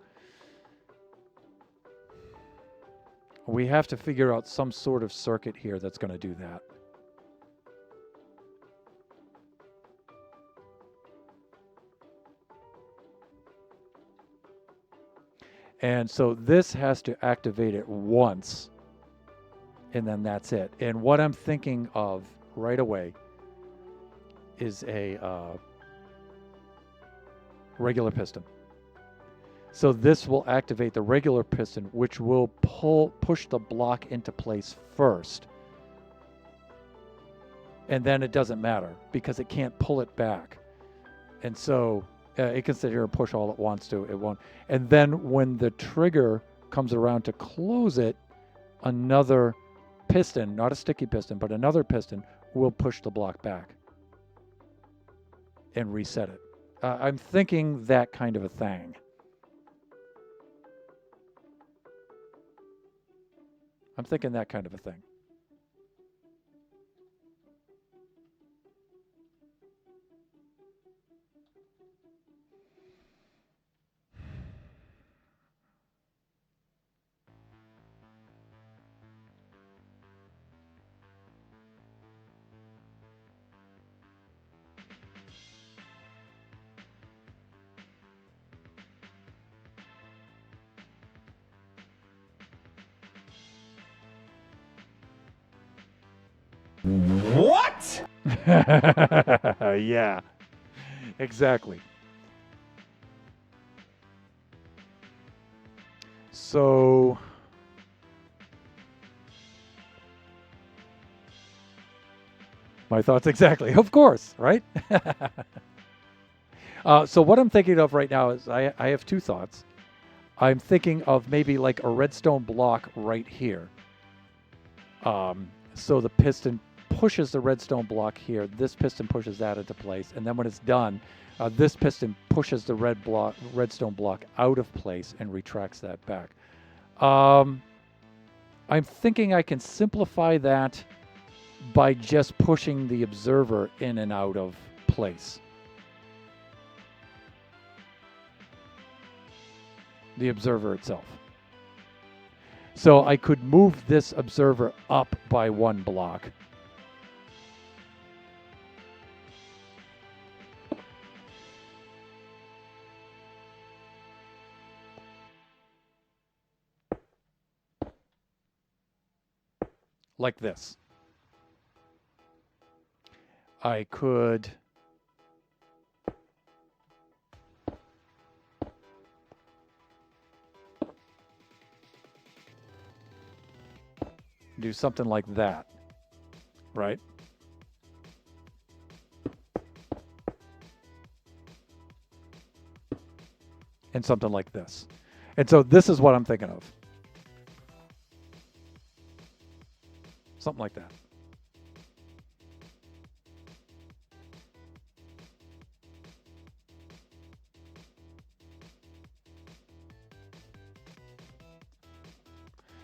we have to figure out some sort of circuit here that's going to do that. And so this has to activate it once, and then that's it. And what I'm thinking of right away is a regular piston. So this will activate the regular piston, which will push the block into place first. And then it doesn't matter because it can't pull it back. And so it can sit here and push all it wants to. It won't. And then when the trigger comes around to close it, another piston, not a sticky piston, but another piston will push the block back and reset it. I'm thinking that kind of a thing. I'm thinking that kind of a thing. What? Yeah, exactly. So my thoughts exactly. Of course, right? So what I'm thinking of right now is I have two thoughts. I'm thinking of maybe like a redstone block right here. So the piston pushes the redstone block here. This piston pushes that into place. And then when it's done, this piston pushes the redstone block out of place and retracts that back. I'm thinking I can simplify that by just pushing the observer in and out of place. The observer itself. So I could move this observer up by one block. Like this. I could do something like that, right? And something like this. And so this is what I'm thinking of. Something like that.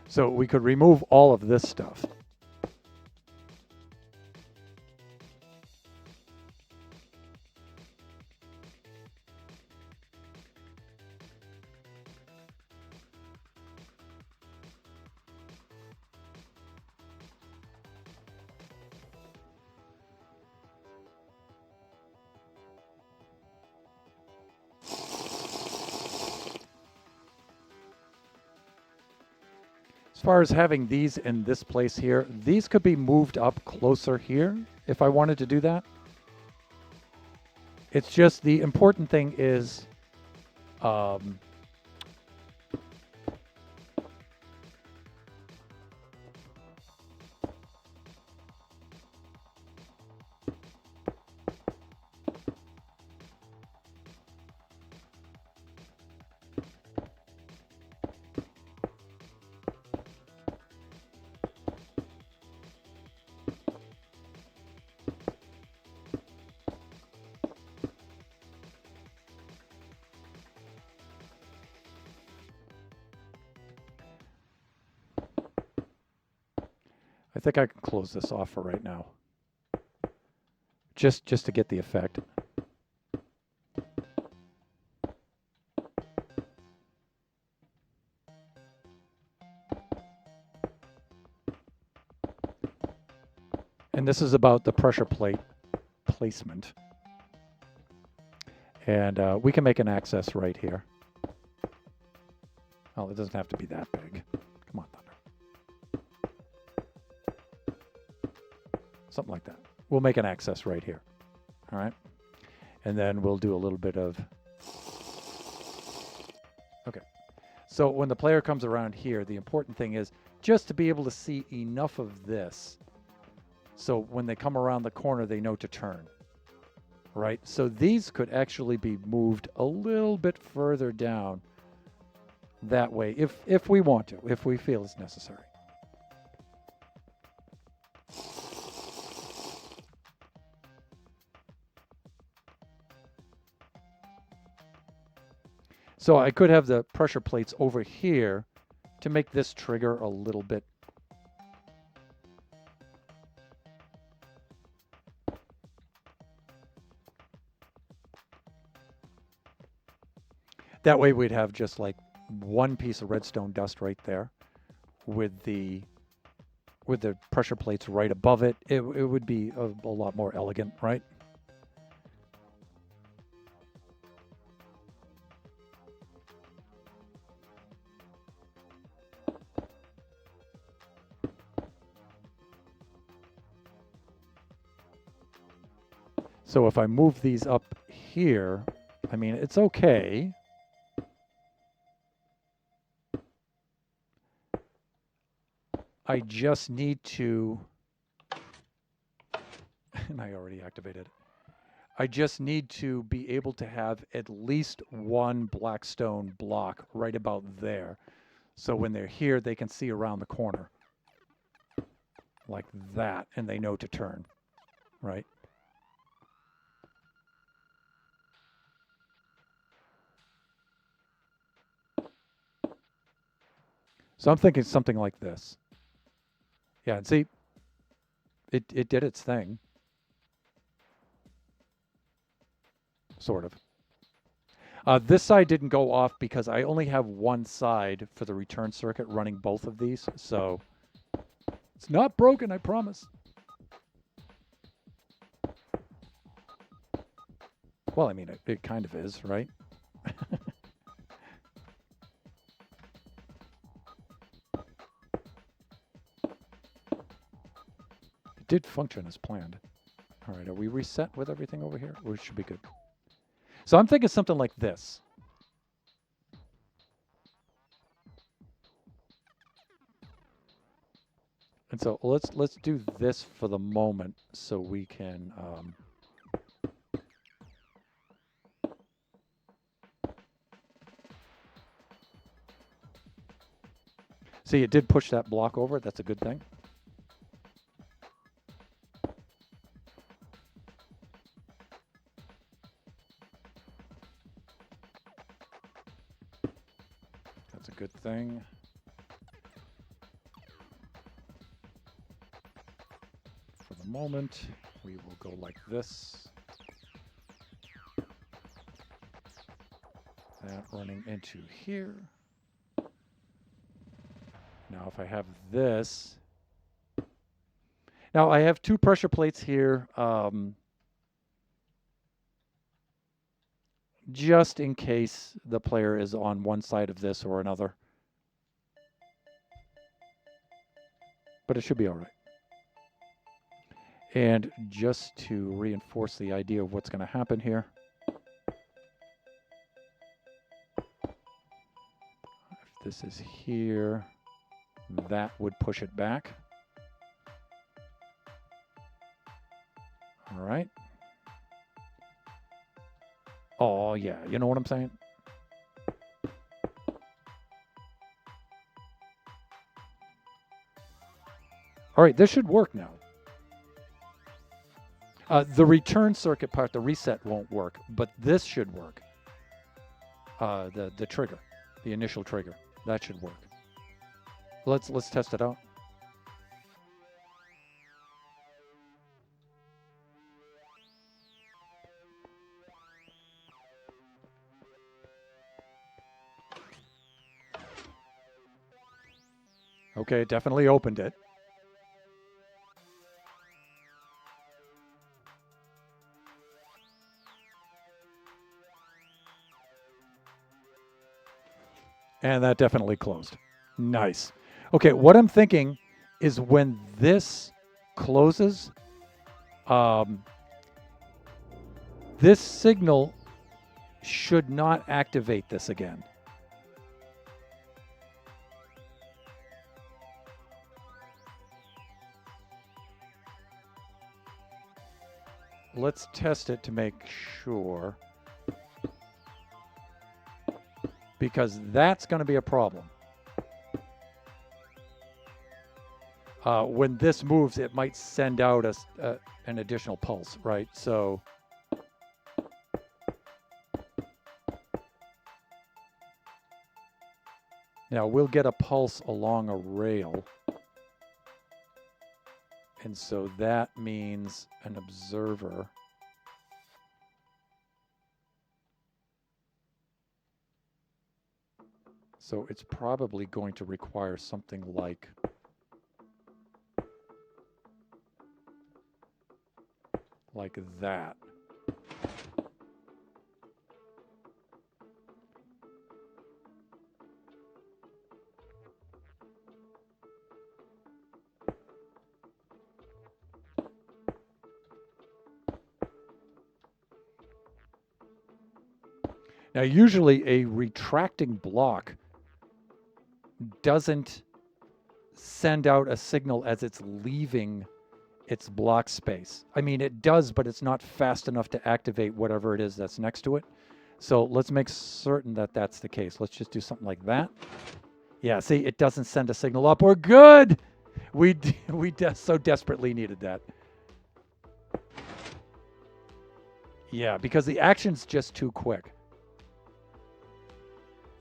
So we could remove all of this stuff. As far as having these in this place here, these could be moved up closer here if I wanted to do that. It's just the important thing is I think I can close this off for right now. Just to get the effect. this is about the pressure plate placement. And we can make an access right here. Oh, it doesn't have to be that big. Come on, Thunder. Something like that. We'll make an access right here. All right. And then we'll do a little bit of... Okay. So when the player comes around here, the important thing is just to be able to see enough of this. So when they come around the corner, they know to turn. Right? So these could actually be moved a little bit further down that way if we want to, if we feel it's necessary. So I could have the pressure plates over here to make this trigger a little bit. That way we'd have just like one piece of redstone dust right there with the pressure plates right above it. It would be a lot more elegant, right? So if I move these up here, I mean, it's okay. I just need to, and I already activated it. I just need to be able to have at least one blackstone block right about there. So when they're here, they can see around the corner. Like that, and they know to turn, right? So I'm thinking something like this. Yeah, and see, it did its thing. Sort of. This side didn't go off because I only have one side for the return circuit running both of these. So it's not broken, I promise. Well, I mean, it kind of is, right? Did function as planned. All right, are we reset with everything over here? We should be good. So I'm thinking something like this. And so let's do this for the moment so we can see, it did push that block over. That's a good thing. That's a good thing. For the moment, we will go like this. That running into here. Now if I have this, now I have two pressure plates here, just in case the player is on one side of this or another. But it should be all right. And just to reinforce the idea of what's going to happen here, if this is here, that would push it back. All right. Oh, yeah. You know what I'm saying? All right. This should work now. The return circuit part, the reset won't work, but this should work. The trigger, the initial trigger, that should work. Let's test it out. Okay, it definitely opened it. And that definitely closed. Nice. Okay, what I'm thinking is when this closes, this signal should not activate this again. Let's test it to make sure, because that's going to be a problem. When this moves, it might send out an additional pulse, right? So now we'll get a pulse along a rail. And so that means an observer. So it's probably going to require something like that. Now, usually a retracting block doesn't send out a signal as it's leaving its block space. I mean, it does, but it's not fast enough to activate whatever it is that's next to it. So let's make certain that that's the case. Let's just do something like that. Yeah, see, it doesn't send a signal up. We're good. We so desperately needed that. Yeah, because the action's just too quick.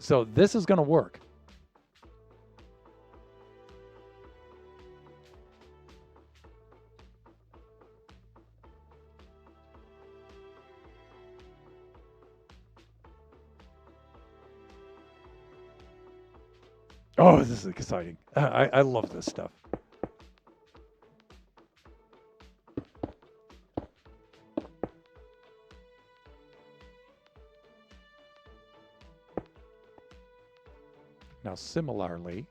So this is going to work. Oh, this is exciting. I love this stuff. Now, similarly,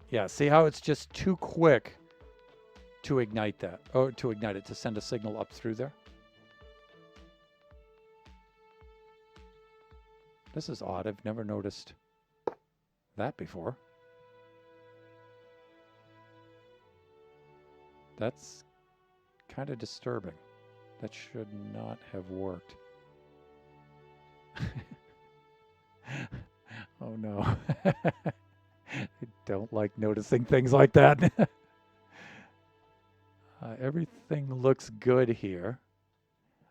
yeah, see how it's just too quick to ignite that, or to ignite it, to send a signal up through there? This is odd. I've never noticed that before. That's kind of disturbing. That should not have worked. Oh no. I don't like noticing things like that. Everything looks good here.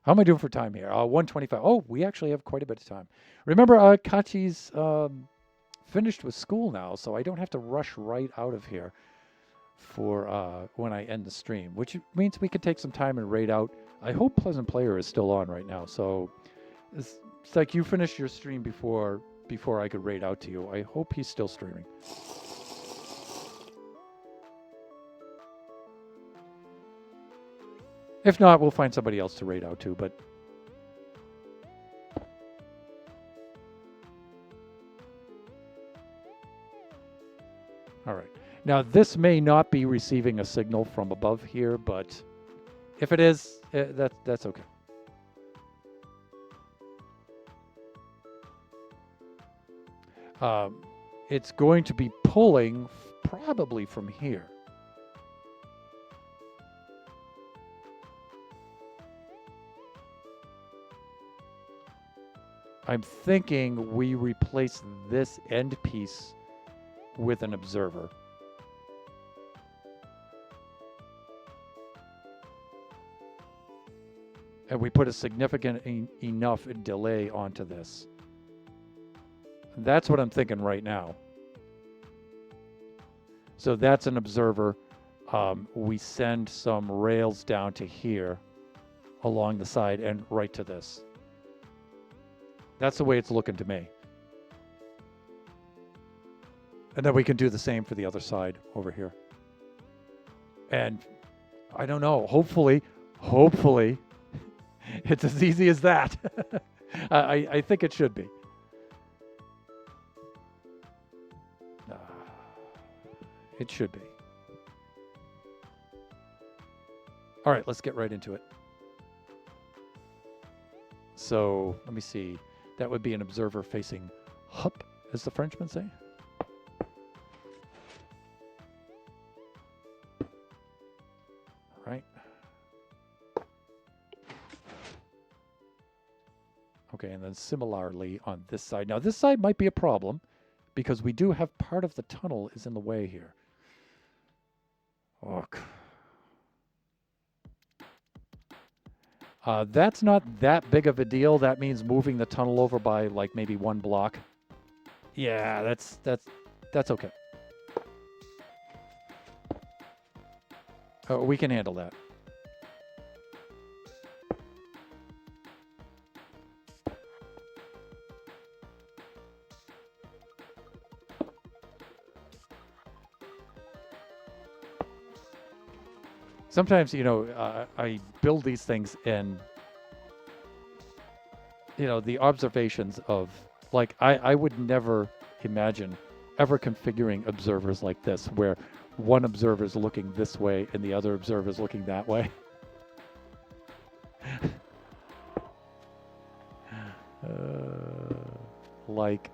How am I doing for time here? 125. Oh, we actually have quite a bit of time. Remember, Kachi's finished with school now, so I don't have to rush right out of here for when I end the stream, which means we could take some time and raid out. I hope Pleasant Player is still on right now. So it's like you finished your stream before I could raid out to you. I hope he's still streaming. If not, we'll find somebody else to raid out to, but all right. Now, this may not be receiving a signal from above here, but if it is, that's okay. It's going to be pulling probably from here. I'm thinking we replace this end piece with an observer. And we put a significant enough delay onto this. That's what I'm thinking right now. So that's an observer. We send some rails down to here along the side and right to this. That's the way it's looking to me. And then we can do the same for the other side over here. And I don't know, hopefully, it's as easy as that. I think it should be. It should be. All right, let's get right into it. So let me see. That would be an observer facing up, as the Frenchmen say. All right. Okay, and then similarly on this side. Now this side might be a problem because we do have part of the tunnel is in the way here. Oh, that's not that big of a deal. That means moving the tunnel over by like maybe 1 block. Yeah, that's okay. Oh, we can handle that. Sometimes, you know, I build these things and, you know, the observations of, like, I would never imagine ever configuring observers like this, where one observer is looking this way and the other observer is looking that way. Like.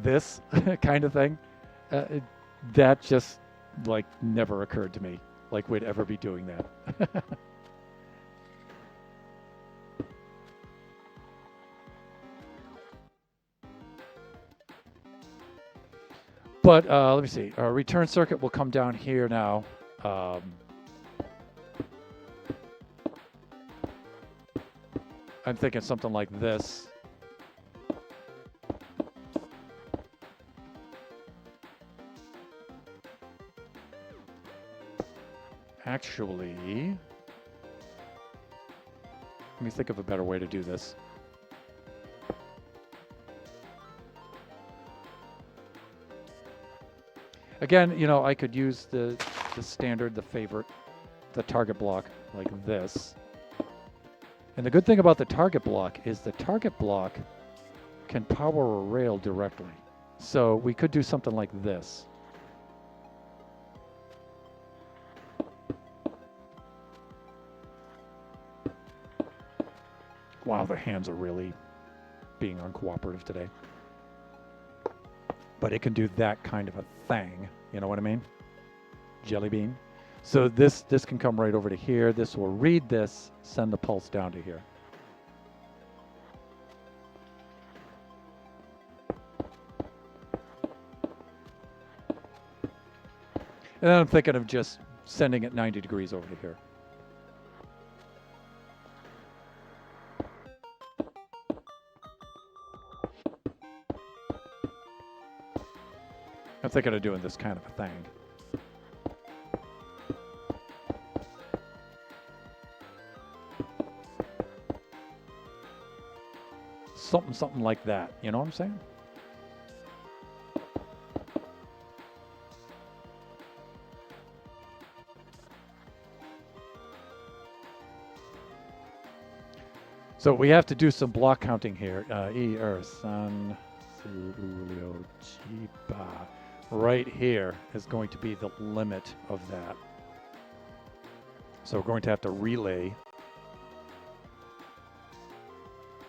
This kind of thing, that just like never occurred to me, like we'd ever be doing that. But let me see, our return circuit will come down here now. I'm thinking something like this. Actually, let me think of a better way to do this. Again, you know, I could use the standard, the favorite, the target block like this. And the good thing about the target block is the target block can power a rail directly. So we could do something like this. Wow, the hands are really being uncooperative today. But it can do that kind of a thing. You know what I mean? Jelly bean. So this can come right over to here. This will read this, send the pulse down to here. And then I'm thinking of just sending it 90 degrees over to here. I'm thinking of doing this kind of a thing. Something like that. You know what I'm saying? So we have to do some block counting here. San Julio Chiba. Right here is going to be the limit of that. So we're going to have to relay.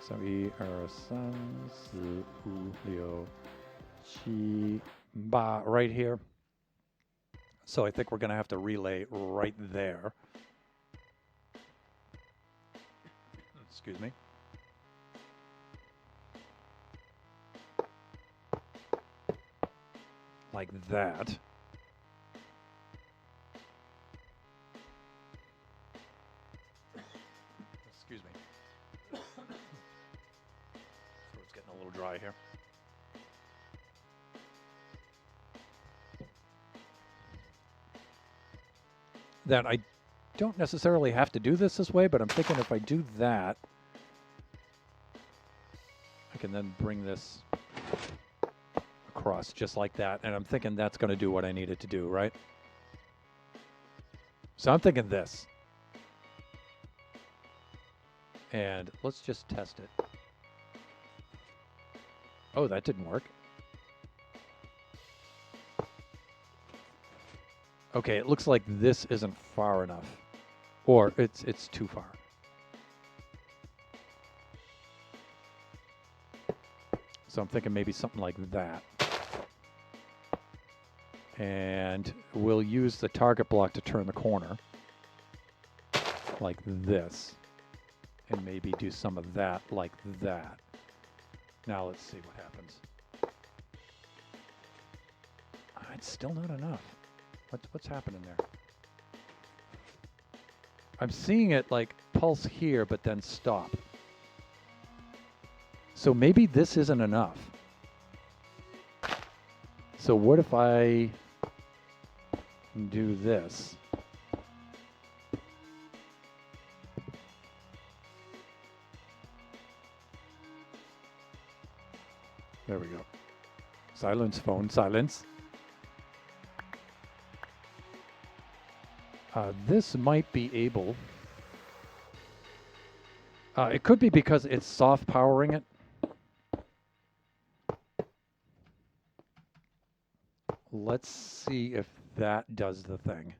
So San Julio Chiba right here. So I think we're going to have to relay right there. Excuse me. Like that. Excuse me. Throat's getting a little dry here. That I don't necessarily have to do this way, but I'm thinking if I do that, I can then bring this across just like that, and I'm thinking that's going to do what I need it to do, right? So I'm thinking this. And let's just test it. Oh, that didn't work. Okay, it looks like this isn't far enough. Or it's too far. So I'm thinking maybe something like that. And we'll use the target block to turn the corner. Like this. And maybe do some of that like that. Now let's see what happens. It's still not enough. What's happening there? I'm seeing it like pulse here, but then stop. So maybe this isn't enough. So what if I do this? There we go. Silence, phone, silence. This might be able... it could be because it's soft powering it. Let's see if that does the thing.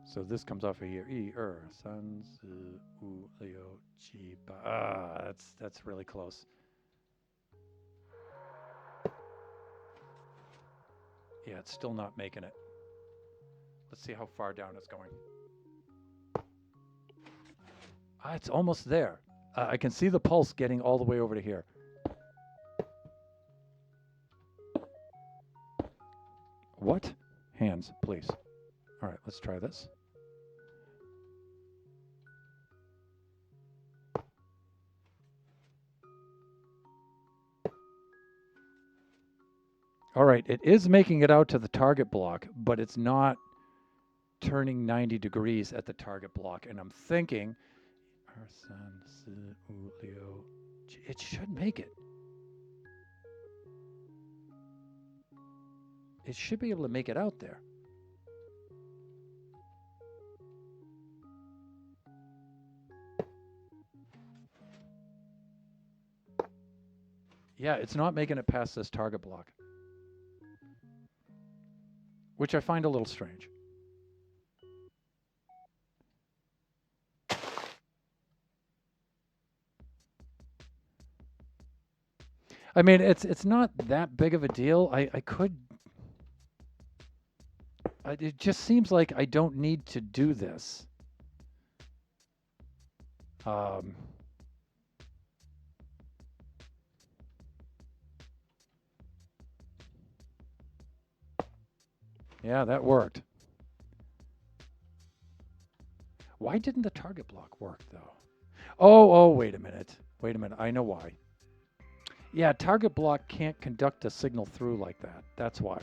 So this comes off of here. Sun, Su, U, Leo, Chi, Ba. That's really close. Yeah, it's still not making it. Let's see how far down it's going. It's almost there. I can see the pulse getting all the way over to here. What? Hands, please. All right, let's try this. All right, it is making it out to the target block, but it's not turning 90 degrees at the target block. And I'm thinking, it should make it. It should be able to make it out there. Yeah, it's not making it past this target block, which I find a little strange. I mean, it's not that big of a deal. I could... it just seems like I don't need to do this. Yeah, that worked. Why didn't the target block work, though? Oh, wait a minute. Wait a minute. I know why. Yeah, target block can't conduct a signal through like that. That's why.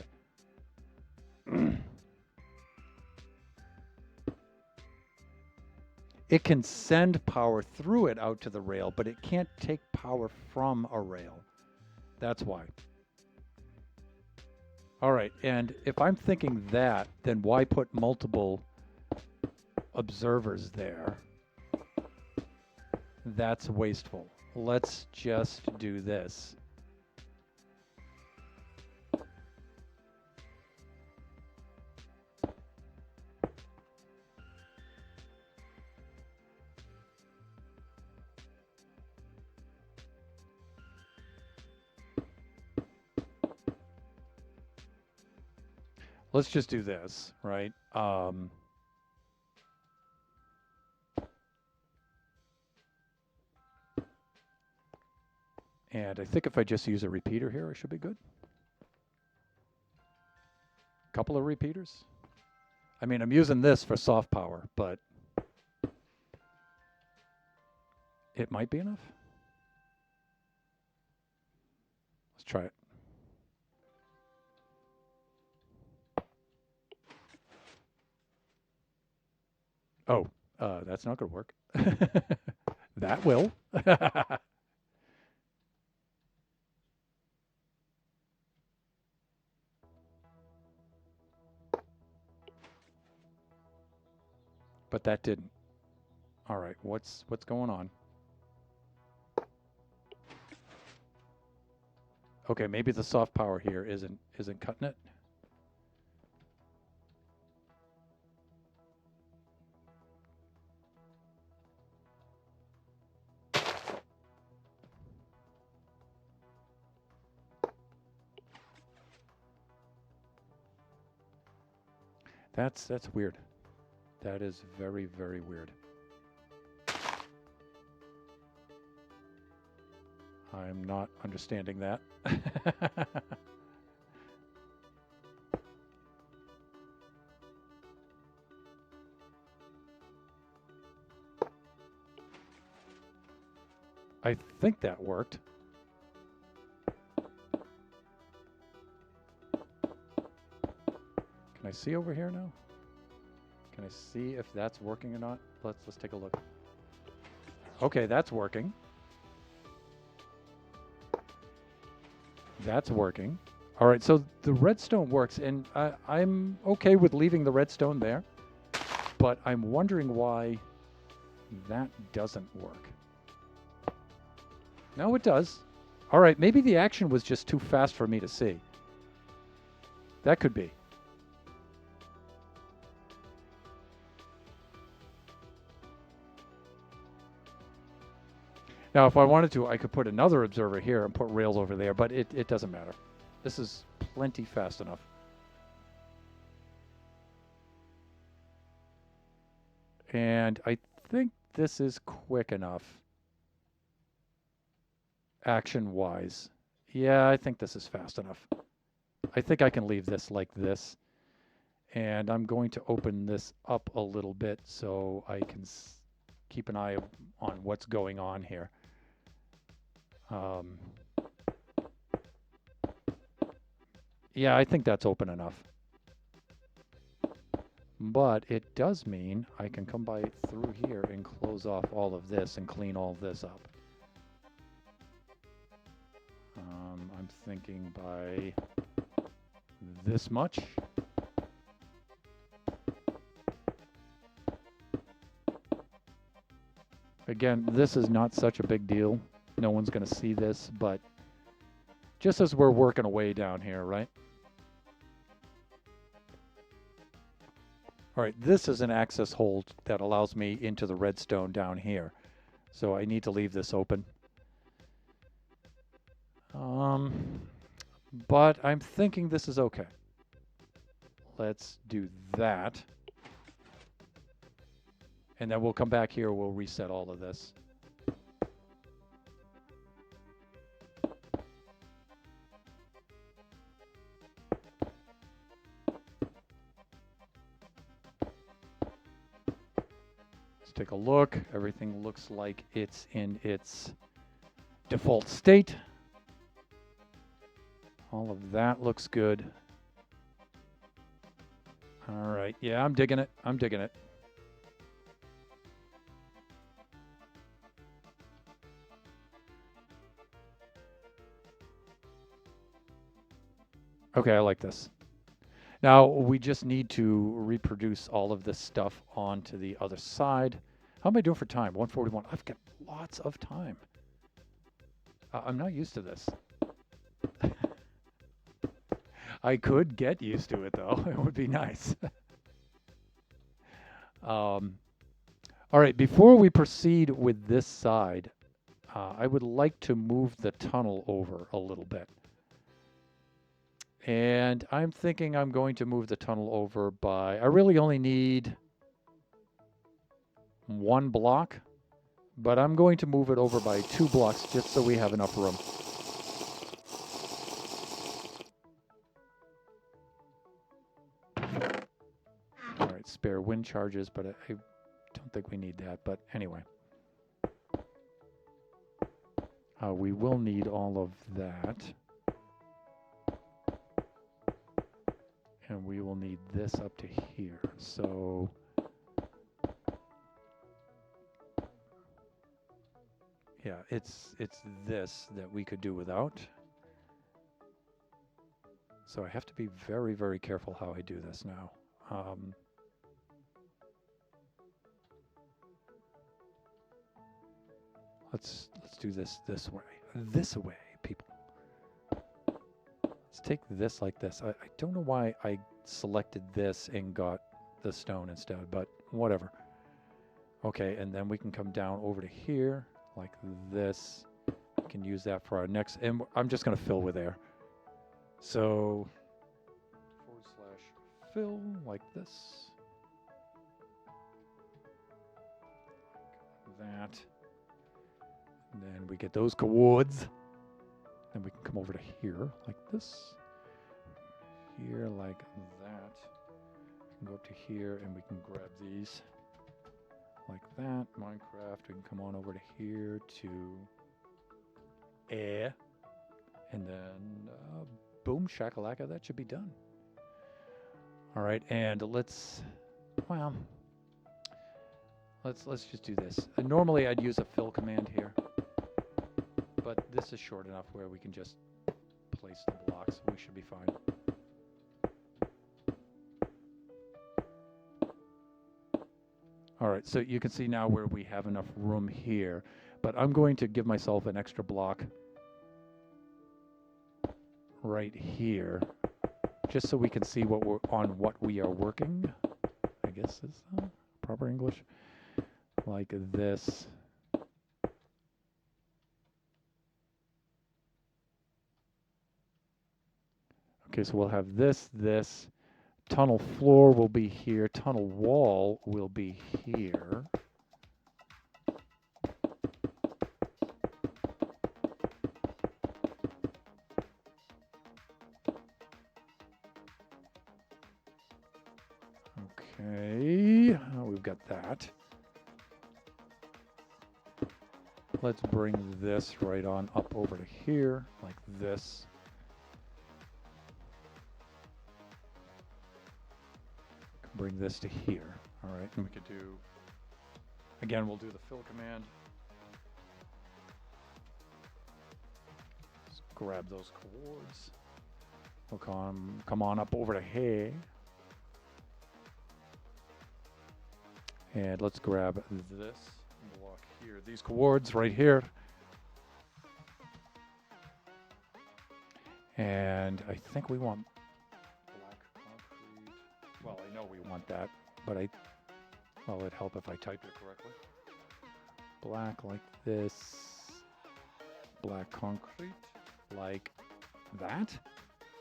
It can send power through it out to the rail, but it can't take power from a rail. That's why. All right, and if I'm thinking that, then why put multiple observers there? That's wasteful. Let's just do this. Let's just do this, right? And I think if I just use a repeater here, I should be good. Couple of repeaters. I mean, I'm using this for soft power, but it might be enough. Let's try it. Oh, that's not going to work. That will. but that didn't. All right, what's going on? Okay, maybe the soft power here isn't cutting it. That's weird. That is very, very weird. I'm not understanding that. I think that worked. Can I see over here now? Can I see if that's working or not? Let's take a look. Okay, that's working. That's working. All right, so the redstone works, and I'm okay with leaving the redstone there, but I'm wondering why that doesn't work. No, it does. All right, maybe the action was just too fast for me to see. That could be. Now, if I wanted to, I could put another observer here and put rails over there, but it doesn't matter. This is plenty fast enough. And I think this is quick enough. Action-wise. Yeah, I think this is fast enough. I think I can leave this like this. And I'm going to open this up a little bit so I can keep an eye on what's going on here. Yeah, I think that's open enough. But it does mean I can come by through here and close off all of this and clean all this up. I'm thinking by this much. Again, this is not such a big deal. No one's going to see this, but just as we're working away down here, right? All right, this is an access hole that allows me into the redstone down here. So I need to leave this open. But I'm thinking this is okay. Let's do that. And then we'll come back here, we'll reset all of this. Let's take a look. Everything looks like it's in its default state. All of that looks good. All right, yeah, I'm digging it. I'm digging it. Okay, I like this. Now, we just need to reproduce all of this stuff onto the other side. How am I doing for time? 141. I've got lots of time. I'm not used to this. I could get used to it, though. It would be nice. All right, before we proceed with this side, I would like to move the tunnel over a little bit. And I'm thinking I'm going to move the tunnel over by, I really only need 1 block, but I'm going to move it over by 2 blocks just so we have enough room. All right, spare wind charges, but I don't think we need that, but anyway. We will need all of that. And we will need this up to here. So yeah, it's this that we could do without. So I have to be very, very careful how I do this now. let's do this way. This way, people. Let's take this like this. I don't know why I selected this and got the stone instead, but whatever. Okay, and then we can come down over to here like this. We can use that for our next, and I'm just going to fill with air. So / fill like this. Like that. And then we get those coords. Then we can come over to here like this. Here like that. We can go up to here and we can grab these like that. Minecraft. We can come on over to here to air. And then boom, shakalaka, that should be done. All right, and let's just do this. Normally I'd use a fill command here, but this is short enough where we can just place the blocks. We should be fine. All right, so you can see now where we have enough room here, but I'm going to give myself an extra block right here, just so we can see what we are working. I guess is proper English. Like this. Okay, so we'll have this. Tunnel floor will be here. Tunnel wall will be here. Okay, we've got that. Let's bring this right on up over to here, like this. Bring this to here. All right, and we could do, again, we'll do the fill command. Just grab those coords. We'll come on up over to here. And let's grab this block here. These coords right here. And I think we want black concrete. Well, I know we want that, but well, it'd help if I typed it correctly. Black like this. Black concrete like that.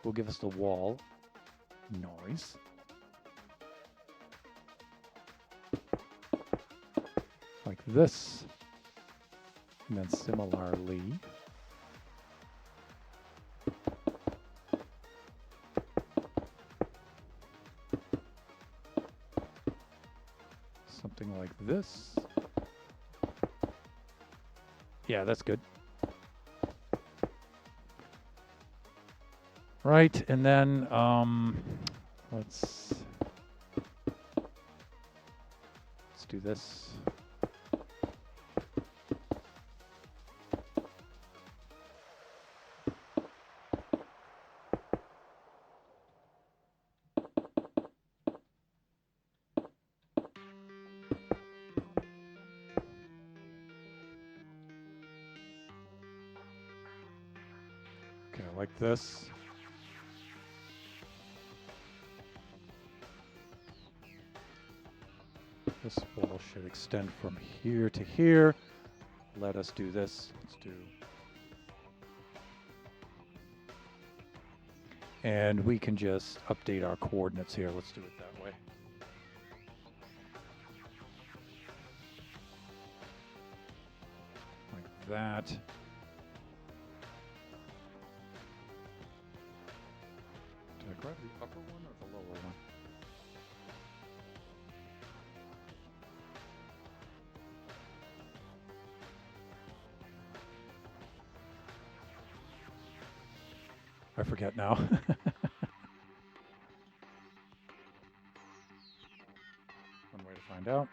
Will give us the wall noise. Like this. And then similarly. Something like this. Yeah, that's good. Right, and then let's do this. Okay, like this. This wall should extend from here to here. Let us do this. Let's do. And we can just update our coordinates here. Let's do it that way. Like that. Did I grab the upper one or the lower one? I forget now. One way to find out.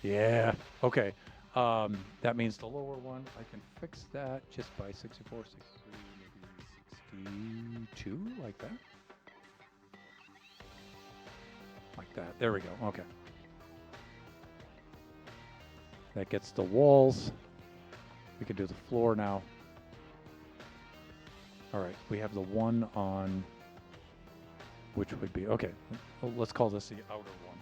Yeah. Okay. That means the lower one, I can fix that just by 64, 63, maybe 62, like that. Like that. There we go. Okay. That gets the walls. We can do the floor now. All right, we have the one on, which would be, okay, well, let's call this the outer one.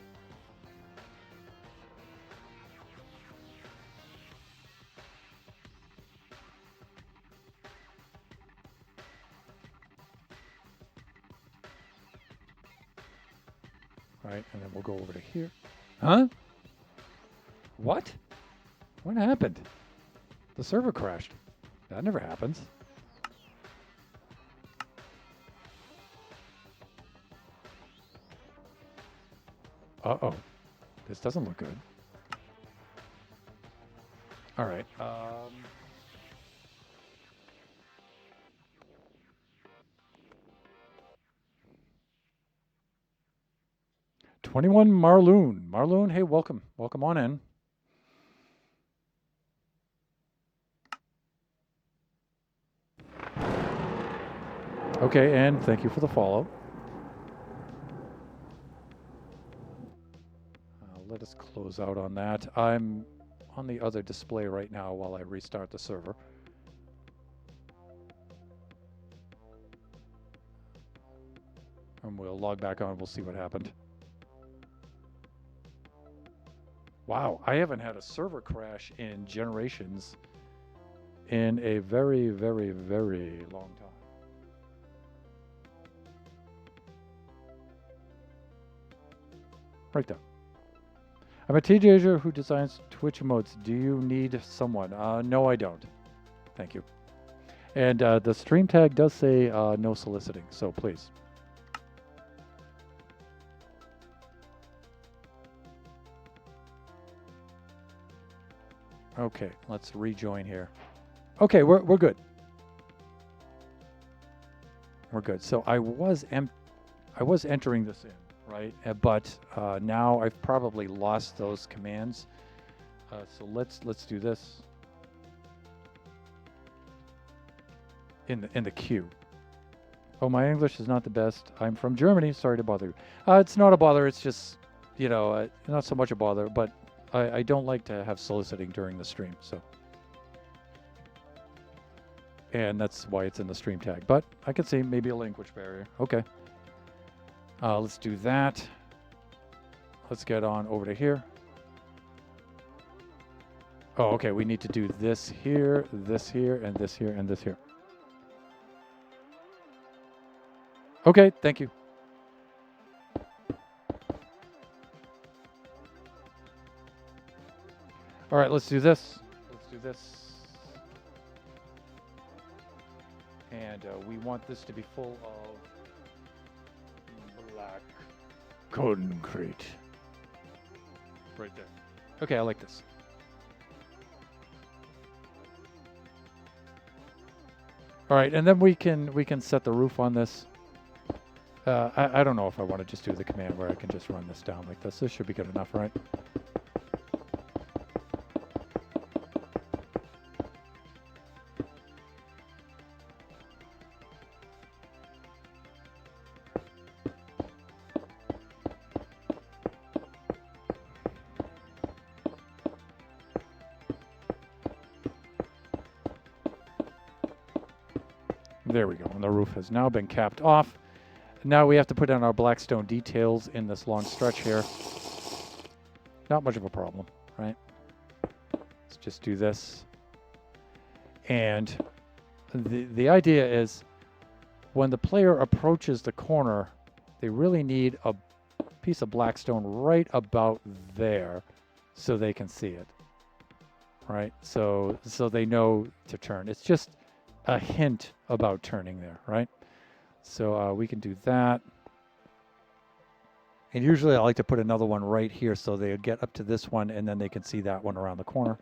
All right, and then we'll go over to here. Huh? What? What happened? The server crashed. That never happens. Uh-oh. This doesn't look good. All right. 21 Marloon. Marloon, hey, welcome. Welcome on in. Okay, and thank you for the follow. Let us close out on that. I'm on the other display right now while I restart the server. And we'll log back on. We'll see what happened. Wow, I haven't had a server crash in generations in a very, very, very long time. Right there. I'm a teenager who designs Twitch emotes. Do you need someone? No, I don't. Thank you. And the stream tag does say no soliciting, so please. Okay, let's rejoin here. Okay, we're good. We're good. So I was entering this in. Right, but now I've probably lost those commands. So let's do this in the queue. Oh, my English is not the best. I'm from Germany. Sorry to bother you. It's not a bother. It's just, you know, not so much a bother. But I don't like to have soliciting during the stream. So, and that's why it's in the stream tag. But I can see maybe a language barrier. Okay. Let's do that. Let's get on over to here. Oh, okay. We need to do this here, and this here, and this here. Okay, thank you. All right, let's do this. Let's do this. And we want this to be full of black concrete. Right there. Okay, I like this. All right, and then we can set the roof on this. I don't know if I want to just do the command where I can just run this down like this. This should be good enough, right? There we go. And the roof has now been capped off. Now we have to put in our blackstone details in this long stretch here. Not much of a problem, right? Let's just do this. And the idea is when the player approaches the corner, they really need a piece of blackstone right about there so they can see it, right? So they know to turn. It's just a hint about turning there, right? So we can do that. And usually I like to put another one right here so they get up to this one and then they can see that one around the corner.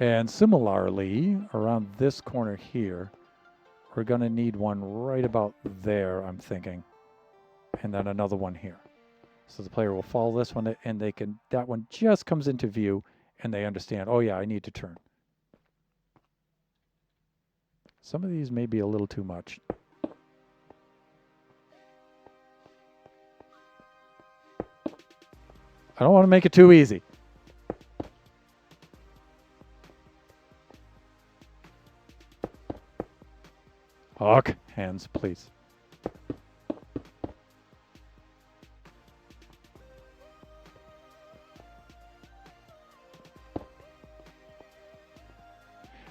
And similarly, around this corner here, we're going to need one right about there, I'm thinking. And then another one here. So the player will follow this one and they can, that one just comes into view and they understand, oh yeah, I need to turn. Some of these may be a little too much. I don't want to make it too easy. Hawk, hands, please.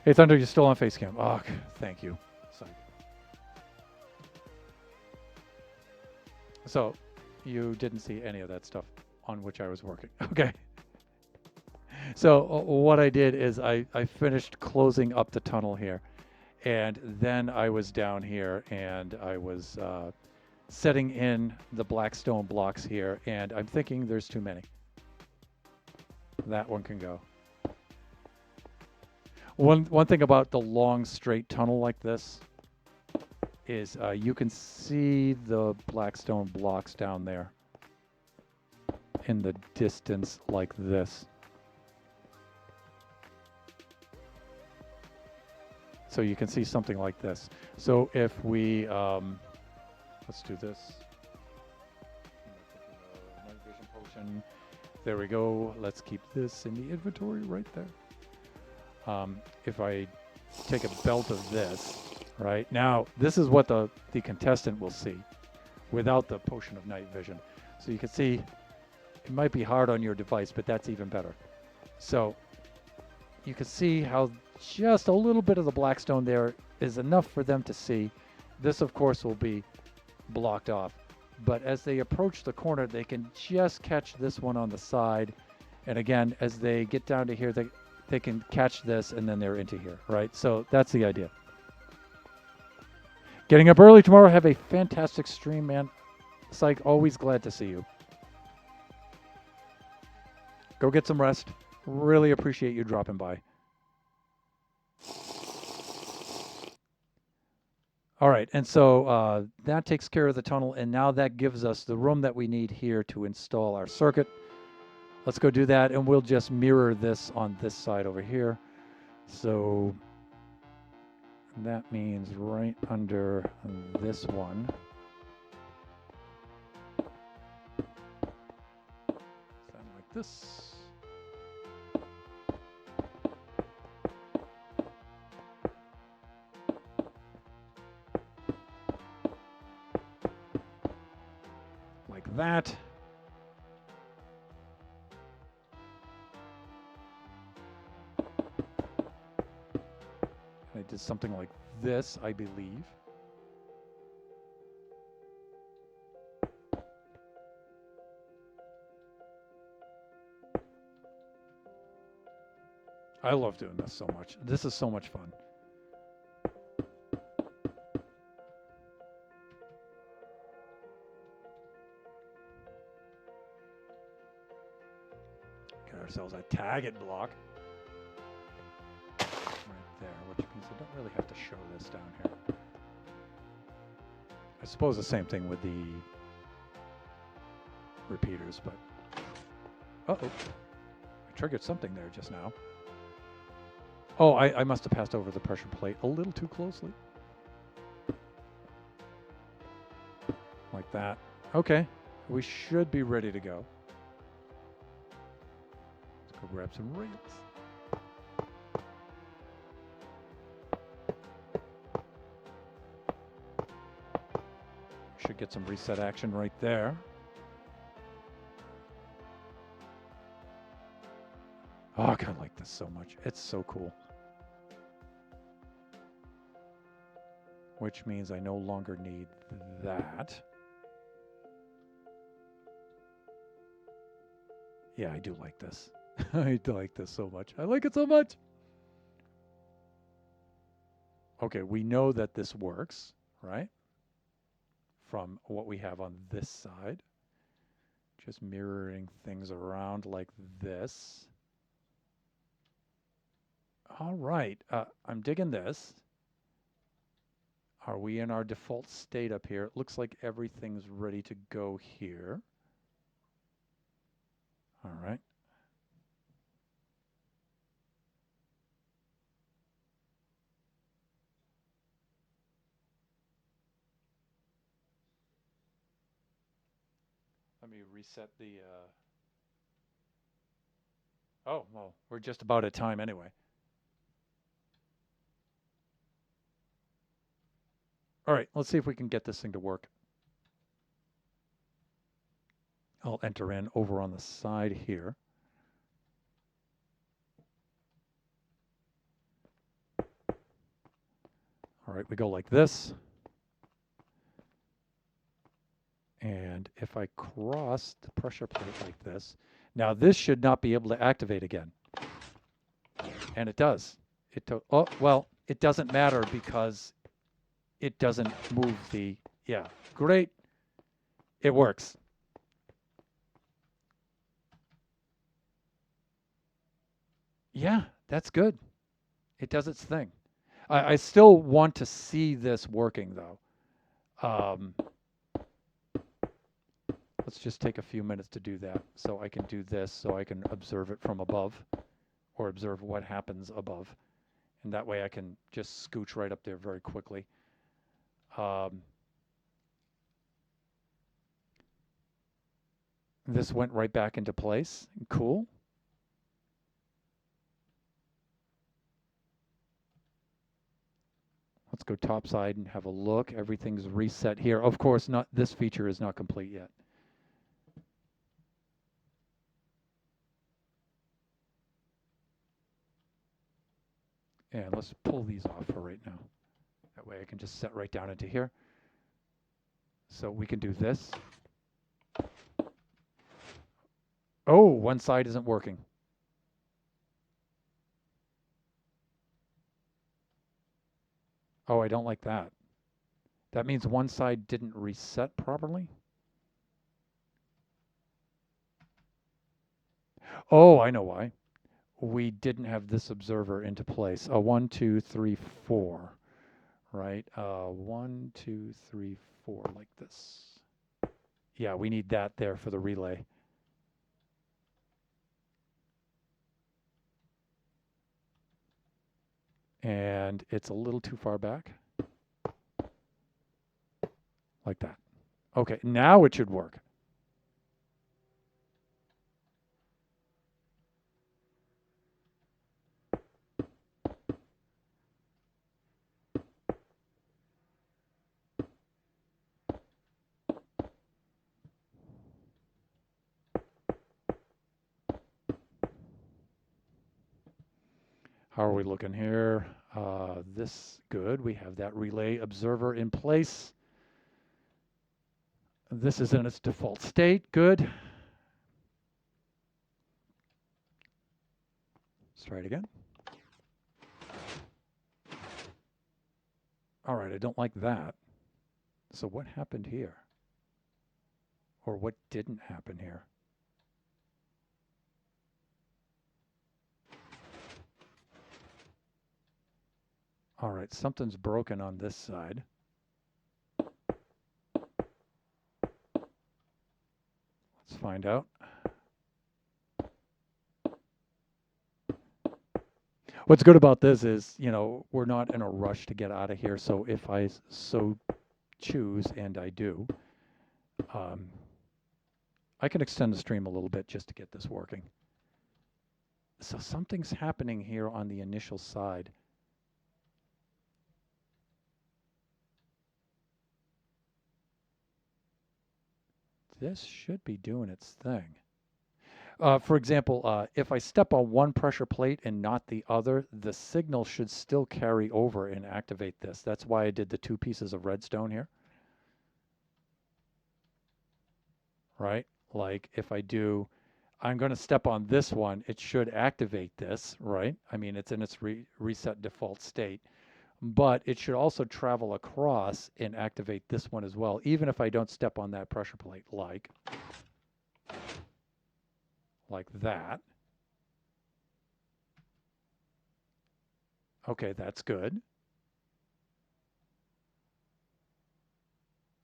Hey, Thunder, you're still on Facecam. Oh, thank you. Sorry. So, you didn't see any of that stuff on which I was working. Okay. So, what I did is I finished closing up the tunnel here. And then I was down here and I was setting in the black stone blocks here. And I'm thinking there's too many. That one can go. One thing about the long straight tunnel like this is you can see the black stone blocks down there in the distance like this. So you can see something like this. So if we, let's do this. Night vision potion. There we go. Let's keep this in the inventory right there. If I take a belt of this, right? Now, this is what the contestant will see without the potion of night vision. So you can see it might be hard on your device, but that's even better. So you can see how just a little bit of the blackstone there is enough for them to see. This, of course, will be blocked off. But as they approach the corner, they can just catch this one on the side. And again, as they get down to here, they can catch this, and then they're into here, right? So that's the idea. Getting up early tomorrow. Have a fantastic stream, man. Psych, always glad to see you. Go get some rest. Really appreciate you dropping by. All right, and so that takes care of the tunnel, and now that gives us the room that we need here to install our circuit. Let's go do that, and we'll just mirror this on this side over here. So that means right under this one. Something like this. Like that. I did something like this, I believe. I love doing this so much. This is so much fun. Get ourselves a target block. There, which means I don't really have to show this down here. I suppose the same thing with the repeaters, but... Uh-oh. I triggered something there just now. Oh, I must have passed over the pressure plate a little too closely. Like that. Okay. We should be ready to go. Let's go grab some rails. Should get some reset action right there. Oh, I kind of like this so much. It's so cool. Which means I no longer need that. Yeah, I do like this. I do like this so much. I like it so much. Okay, we know that this works, right? From what we have on this side. Just mirroring things around like this. All right, I'm digging this. Are we in our default state up here? It looks like everything's ready to go here. All right. Let me reset the. Oh, well, we're just about at time anyway. All right, let's see if we can get this thing to work. I'll enter in over on the side here. All right, we go like this. And if I cross the pressure plate like this, now this should not be able to activate again. And it does. Oh, well, it doesn't matter because it doesn't move the, yeah, great. It works. Yeah, that's good. It does its thing. I still want to see this working though. Let's just take a few minutes to do that so I can do this so I can observe it from above or observe what happens above. And that way I can just scooch right up there very quickly. This went right back into place. Cool. Let's go topside and have a look. Everything's reset here. Of course, not this feature is not complete yet. And let's pull these off for right now. That way I can just set right down into here. So we can do this. Oh, one side isn't working. Oh, I don't like that. That means one side didn't reset properly. Oh, I know why. We didn't have this observer into place. 1, 2, 3, 4, right? 1, 2, 3, 4, like this. Yeah, we need that there for the relay. And it's a little too far back. Like that. Okay, now it should work. How are we looking here? This good. We have that relay observer in place. This is in its default state. Good. Let's try it again. All right, I don't like that. So what happened here? Or what didn't happen here? All right, something's broken on this side. Let's find out. What's good about this is, you know, we're not in a rush to get out of here. So if I so choose, and I do, I can extend the stream a little bit just to get this working. So something's happening here on the initial side. This should be doing its thing. For example, if I step on one pressure plate and not the other, the signal should still carry over and activate this. That's why I did the 2 pieces of redstone here. Right? Like if I do, I'm going to step on this one, it should activate this, right? I mean, it's in its reset default state. But it should also travel across and activate this one as well, even if I don't step on that pressure plate, like that. Okay, that's good.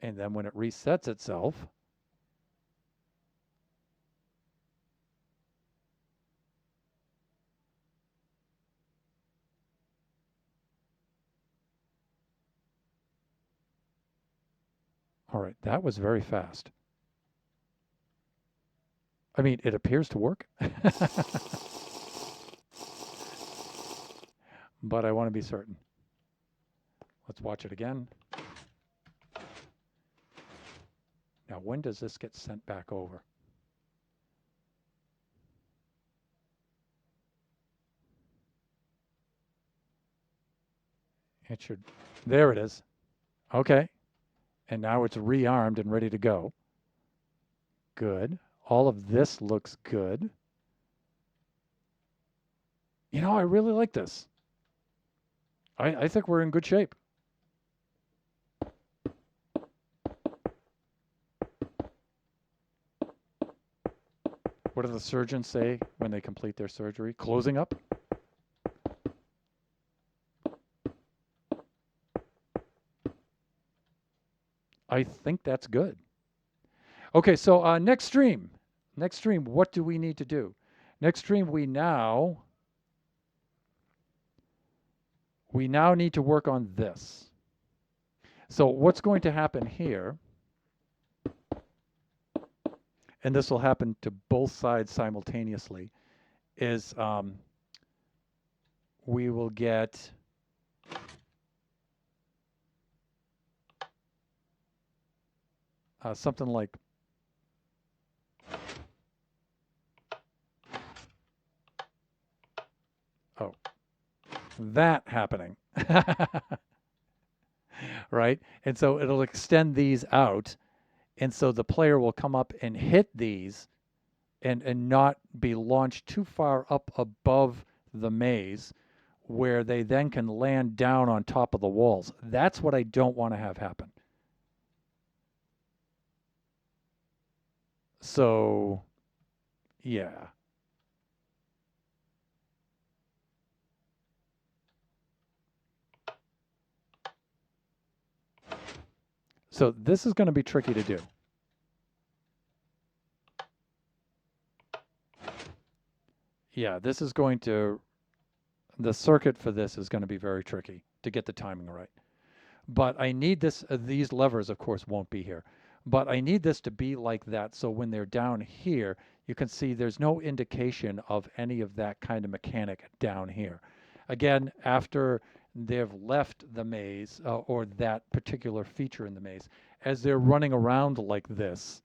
And then when it resets itself, all right, that was very fast. I mean, it appears to work, but I want to be certain. Let's watch it again. Now, when does this get sent back over? It should, there it is. Okay. And now it's rearmed and ready to go. Good. All of this looks good. You know, I really like this. I think we're in good shape. What do the surgeons say when they complete their surgery? Closing up? I think that's good. Okay, so next stream. Next stream, what do we need to do? Next stream, we now need to work on this. So what's going to happen here, and this will happen to both sides simultaneously, is we will get something like that happening. Right? And so it'll extend these out. And so the player will come up and hit these and not be launched too far up above the maze where they then can land down on top of the walls. That's what I don't want to have happen. So, yeah. So this is going to be tricky to do. Yeah, this is going to, the circuit for this is going to be very tricky to get the timing right. But I need this, these levers, of course, won't be here. But I need this to be like that, so when they're down here, you can see there's no indication of any of that kind of mechanic down here. Again, after they've left the maze, or that particular feature in the maze, as they're running around like this,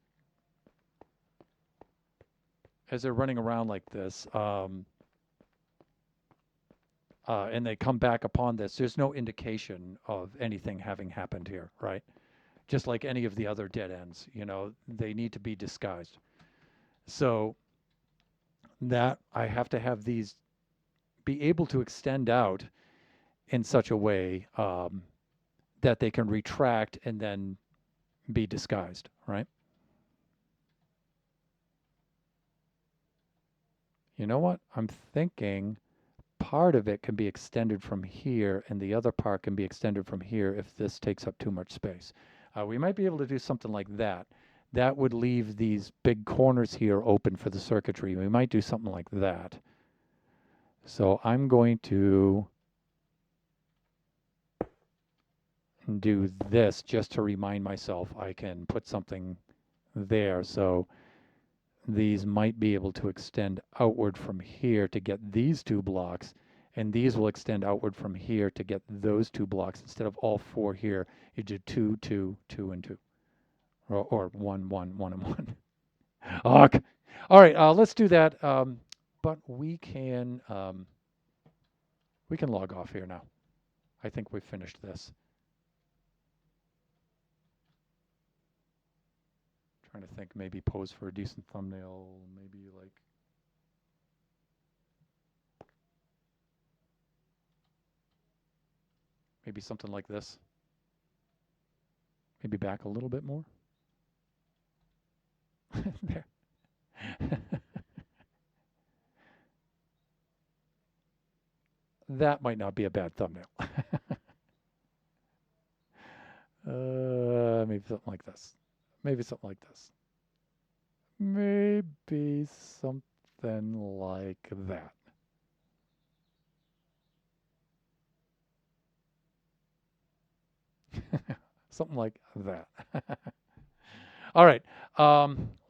and they come back upon this, there's no indication of anything having happened here, right? Just like any of the other dead ends, you know, they need to be disguised. So that I have to have these be able to extend out in such a way that they can retract and then be disguised, right? You know what? I'm thinking part of it can be extended from here and the other part can be extended from here if this takes up too much space. We might be able to do something like that. That would leave these big corners here open for the circuitry. We might do something like that. So I'm going to do this just to remind myself I can put something there. So these might be able to extend outward from here to get these two blocks, and these will extend outward from here to get those two blocks. Instead of all four here, you do 2, 2, 2, and 2. Or 1, 1, 1, and 1. Okay. All right, let's do that. But we can log off here now. I think we've finished this. Trying to think, maybe pose for a decent thumbnail, maybe like maybe something like this. Maybe back a little bit more. There. That might not be a bad thumbnail. Maybe something like this. Maybe something like this. Maybe something like that. Something like that. All right.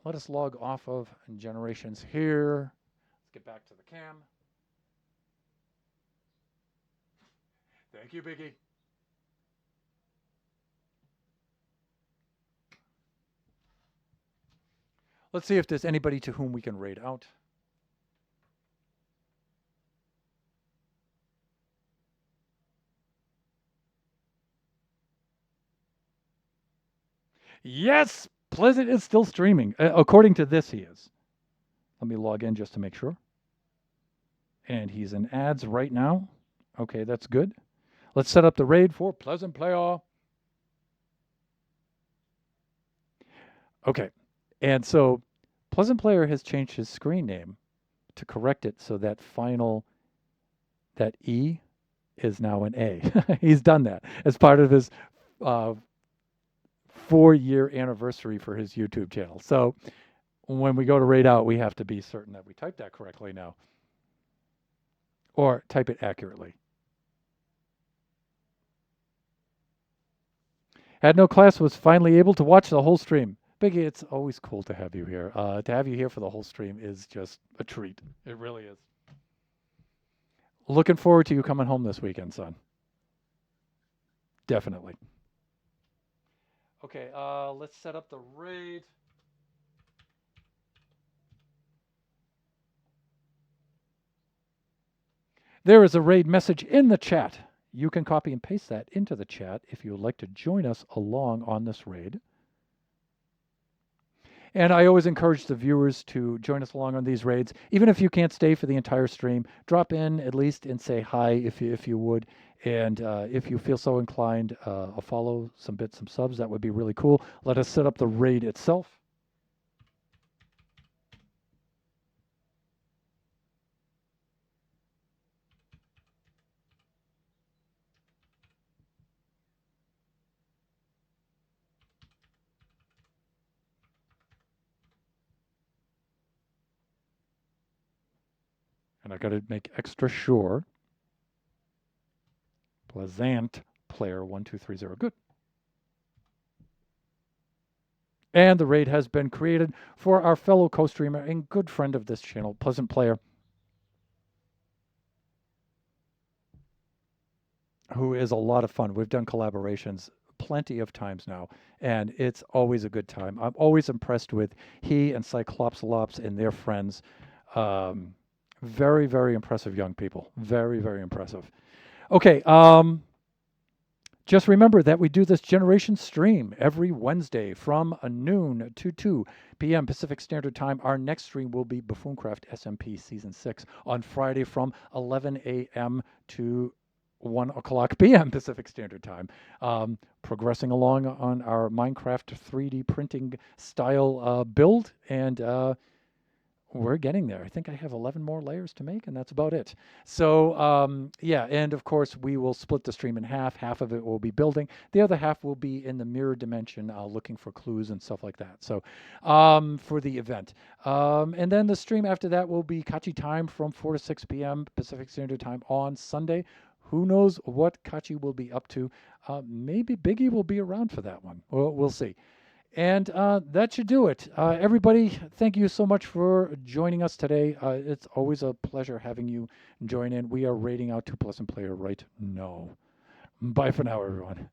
let us log off of Generations here. Let's get back to the cam. Thank you, Biggie. Let's see if there's anybody to whom we can raid out. Yes, Pleasant is still streaming. According to this, he is. Let me log in just to make sure. And he's in ads right now. Okay, that's good. Let's set up the raid for Pleasant Player. Okay, and so Pleasant Player has changed his screen name to correct it so that that E is now an A. He's done that as part of his 4-year anniversary for his YouTube channel. So when we go to raid out, we have to be certain that we type that correctly now. Or type it accurately. Had no class, was finally able to watch the whole stream. Biggie, it's always cool to have you here. To have you here for the whole stream is just a treat. It really is. Looking forward to you coming home this weekend, son. Definitely. Okay, let's set up the raid. There is a raid message in the chat. You can copy and paste that into the chat if you would like to join us along on this raid. And I always encourage the viewers to join us along on these raids. Even if you can't stay for the entire stream, drop in at least and say hi if you would. And if you feel so inclined, a follow, some bits, some subs, that would be really cool. Let us set up the raid itself. And I got to make extra sure. Pleasant Player 1230. Good. And the raid has been created for our fellow co-streamer and good friend of this channel, Pleasant Player, who is a lot of fun. We've done collaborations plenty of times now, and it's always a good time. I'm always impressed with he and Cyclopsalops and their friends. Very, very impressive young people. Very, very impressive. Okay, just remember that we do this Generation stream every Wednesday from noon to 2 p.m. Pacific Standard Time. Our next stream will be Buffooncraft SMP Season 6 on Friday from 11 a.m. to 1 o'clock p.m. Pacific Standard Time. Progressing along on our Minecraft 3D printing style build, and we're getting there. I think I have 11 more layers to make, and that's about it. So, yeah, and of course, we will split the stream in half. Half of it will be building. The other half will be in the mirror dimension, looking for clues and stuff like that. So, for the event. And then the stream after that will be Kachi time from 4 to 6 p.m. Pacific Standard Time on Sunday. Who knows what Kachi will be up to. Maybe Biggie will be around for that one. We'll see. And that should do it. Everybody, thank you so much for joining us today. It's always a pleasure having you join in. We are raiding out to Pleasant Player right now. Bye for now, everyone.